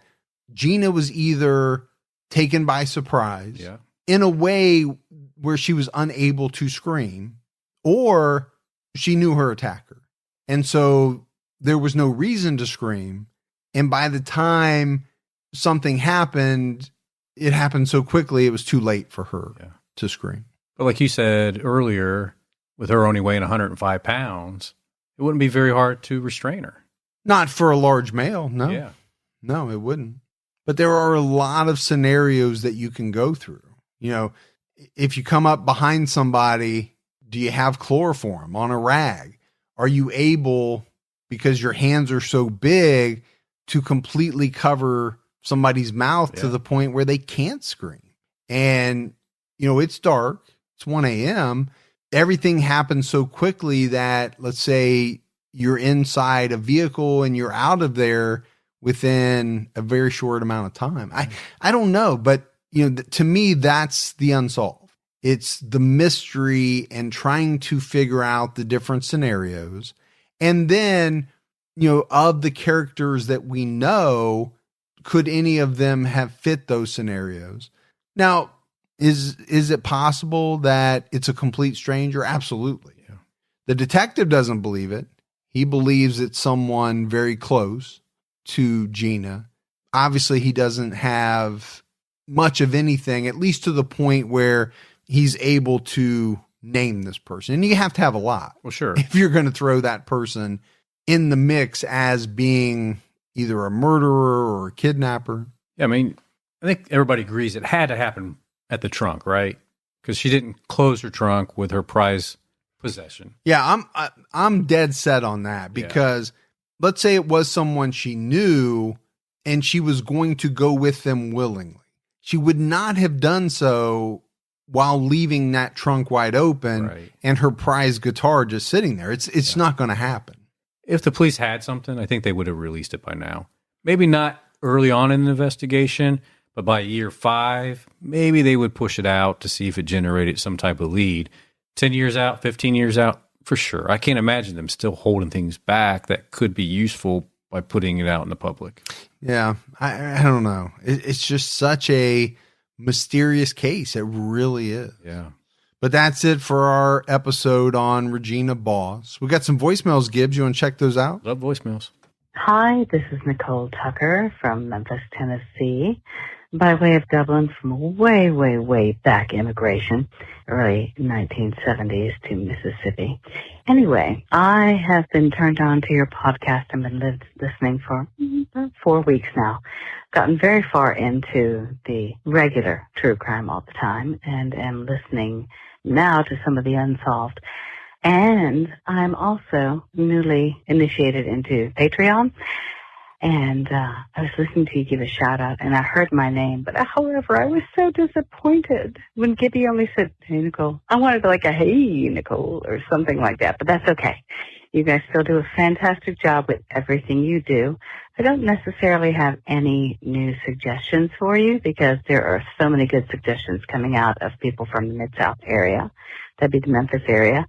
Gina was either taken by surprise in a way where she was unable to scream, or she knew her attacker. And so there was no reason to scream. And by the time something happened, it happened so quickly, it was too late for her to scream. But like you said earlier, with her only weighing 105 pounds, it wouldn't be very hard to restrain her. Not for a large male, no. Yeah. No, it wouldn't. But there are a lot of scenarios that you can go through. If you come up behind somebody, do you have chloroform on a rag? Are you able, because your hands are so big, to completely cover somebody's mouth to the point where they can't scream? And, it's dark. It's 1 a.m. Everything happens so quickly that, let's say you're inside a vehicle and you're out of there within a very short amount of time. I don't know, but to me, that's the unsolved. It's the mystery and trying to figure out the different scenarios. And then, of the characters that we know, could any of them have fit those scenarios? Now, is it possible that it's a complete stranger? Absolutely. Yeah. The detective doesn't believe it. He believes it's someone very close to Gina. Obviously, he doesn't have much of anything, at least to the point where he's able to name this person. And you have to have a lot. Well, sure. If you're going to throw that person in the mix as being either a murderer or a kidnapper. Yeah, I mean, I think everybody agrees it had to happen at the trunk, right? Because she didn't close her trunk with her prize possession. Yeah, I'm dead set on that, because let's say it was someone she knew and she was going to go with them willingly. She would not have done so while leaving that trunk wide open and her prized guitar just sitting there. It's not going to happen. If the police had something, I think they would have released it by now. Maybe not early on in the investigation, but by year 5, maybe they would push it out to see if it generated some type of lead. 10 years out, 15 years out, for sure. I can't imagine them still holding things back that could be useful by putting it out in the public. Yeah, I don't know. It's just such a mysterious case. It really is. Yeah. But that's it for our episode on Regina Bos. We got some voicemails, Gibbs. You want to check those out? Love voicemails. Hi, this is Nicole Tucker from Memphis, Tennessee, by way of Dublin from way, way, way back immigration, early 1970s to Mississippi. Anyway, I have been turned on to your podcast and been listening for about 4 weeks now. Gotten very far into the regular true crime all the time and am listening now to some of the unsolved. And I'm also newly initiated into Patreon. And I was listening to you give a shout out, and I heard my name. But however, I was so disappointed when Gibby only said, "Hey, Nicole." I wanted like a "Hey, Nicole" or something like that. But that's okay. You guys still do a fantastic job with everything you do. I don't necessarily have any new suggestions for you because there are so many good suggestions coming out of people from the Mid-South area. That'd be the Memphis area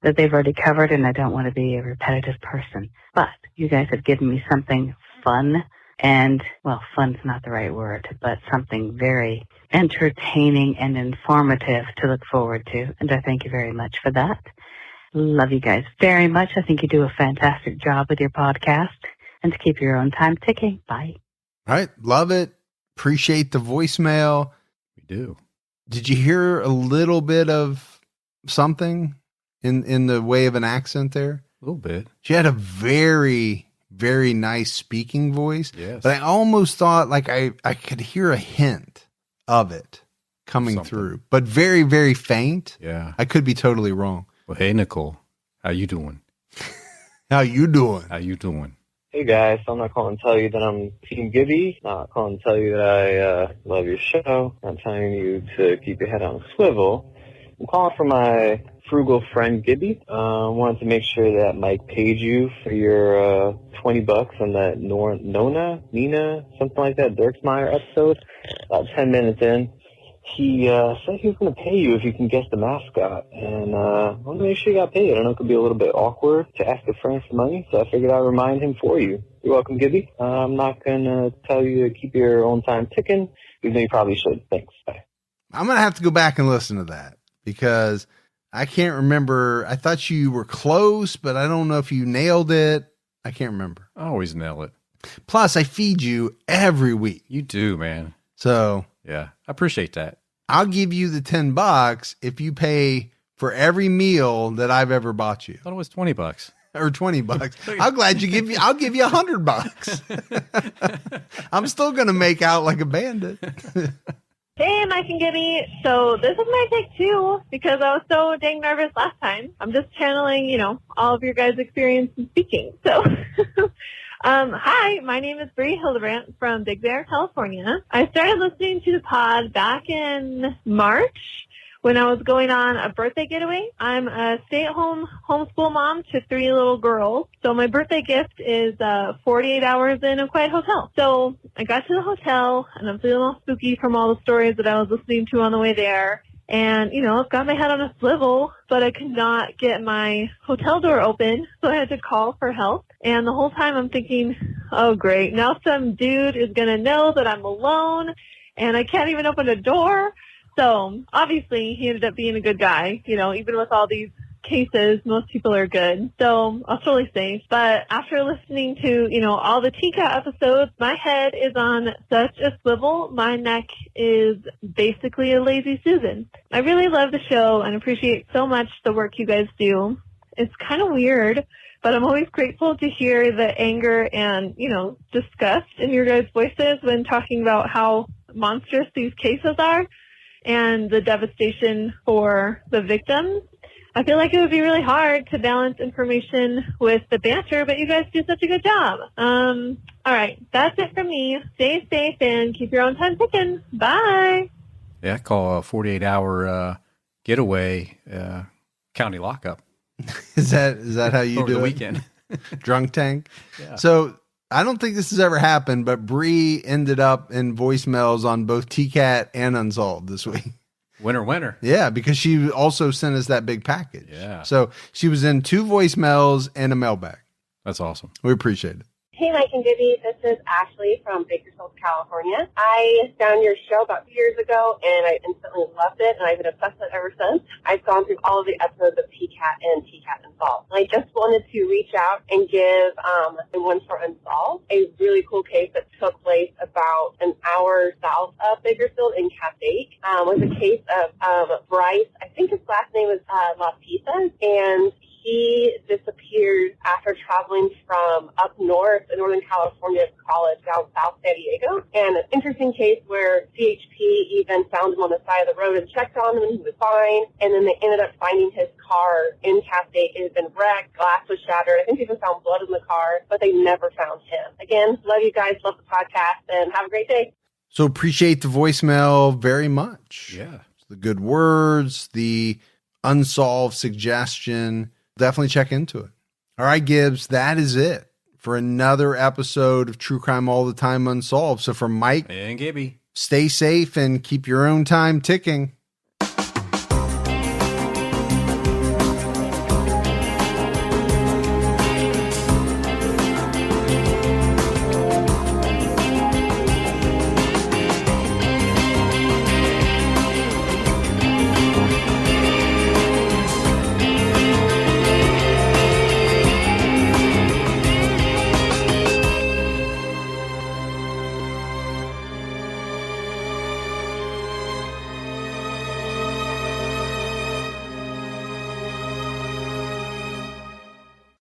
that they've already covered, and I don't want to be a repetitive person. But you guys have given me something fun and, well, fun's not the right word, but something very entertaining and informative to look forward to. And I thank you very much for that. Love you guys very much. I think you do a fantastic job with your podcast. And to keep your own time ticking. Bye. All right. Love it. Appreciate the voicemail. We do. Did you hear a little bit of something in the way of an accent there? A little bit. She had a very, very nice speaking voice. Yes. But I almost thought like I could hear a hint of it coming through, but very, very faint. Yeah. I could be totally wrong. Well, hey, Nicole, how you doing? How you doing? How you doing? Hey guys, I'm not calling to tell you that I'm Team Gibby, not calling to tell you that I love your show, not telling you to keep your head on a swivel. I'm calling for my frugal friend Gibby. Wanted to make sure that Mike paid you for your $20 on that Nina, something like that, Dirksmeyer episode. About 10 minutes in, he said he was going to pay you if you can guess the mascot, and I want to make sure you got paid. I know it could be a little bit awkward to ask a friend for money, so I figured I'd remind him for you. You're welcome, Gibby. I'm not going to tell you to keep your own time ticking, even though you probably should. Thanks. Bye. I'm going to have to go back and listen to that because I can't remember. I thought you were close, but I don't know if you nailed it. I can't remember. I always nail it. Plus, I feed you every week. You do, man. So yeah, I appreciate that. I'll give you the $10 if you pay for every meal that I've ever bought you. I thought it was $20 or $20. I'm glad I'll give you $100. I'm still going to make out like a bandit. Hey, Mike and Gibby. So this is my take two because I was so dang nervous last time. I'm just channeling, all of your guys' experience in speaking. So, hi, my name is Bree Hildebrandt from Big Bear, California. I started listening to the pod back in March when I was going on a birthday getaway. I'm a stay-at-home homeschool mom to 3 little girls. So my birthday gift is 48 hours in a quiet hotel. So I got to the hotel, and I'm feeling all spooky from all the stories that I was listening to on the way there. And, I've got my head on a swivel, but I could not get my hotel door open, so I had to call for help. And the whole time I'm thinking, oh, great, now some dude is going to know that I'm alone, and I can't even open a door. So obviously he ended up being a good guy. Even with all these cases, most people are good. So I was totally safe. But after listening to, all the TCAT episodes, my head is on such a swivel. My neck is basically a lazy Susan. I really love the show and appreciate so much the work you guys do. It's kind of weird, but I'm always grateful to hear the anger and, disgust in your guys' voices when talking about how monstrous these cases are and the devastation for the victims. I feel like it would be really hard to balance information with the banter, but you guys do such a good job. All right, that's it from me. Stay safe and keep your own time ticking. Bye. Yeah, I call a 48-hour getaway county lockup. Is that how you over do the it? weekend? Drunk tank. Yeah. So I don't think this has ever happened, but Bree ended up in voicemails on both TCAT and Unsolved this week. Winner. Yeah, because she also sent us that big package. Yeah. So she was in 2 voicemails and a mailbag. That's awesome. We appreciate it. Hey, Mike and Gibby. This is Ashley from Bakersfield, California. I found your show about 2 years ago, and I instantly loved it, and I've been obsessed with it ever since. I've gone through all of the episodes of TCAT and TCAT Unsolved. I just wanted to reach out and give one for Unsolved, a really cool case that took place about an hour south of Bakersfield in Casake. It was a case of Bryce. I think his last name was Lapisa, and he disappeared after traveling from up north in Northern California to college down south San Diego. And an interesting case where CHP even found him on the side of the road and checked on him and he was fine. And then they ended up finding his car in Cascade. It had been wrecked, glass was shattered. I think they even found blood in the car, but they never found him. Again, love you guys, love the podcast, and have a great day. So appreciate the voicemail very much. Yeah. The good words, the unsolved suggestion. Definitely check into it. All right, Gibbs, that is it for another episode of True Crime All the Time Unsolved. So for Mike and Gibby, stay safe and keep your own time ticking.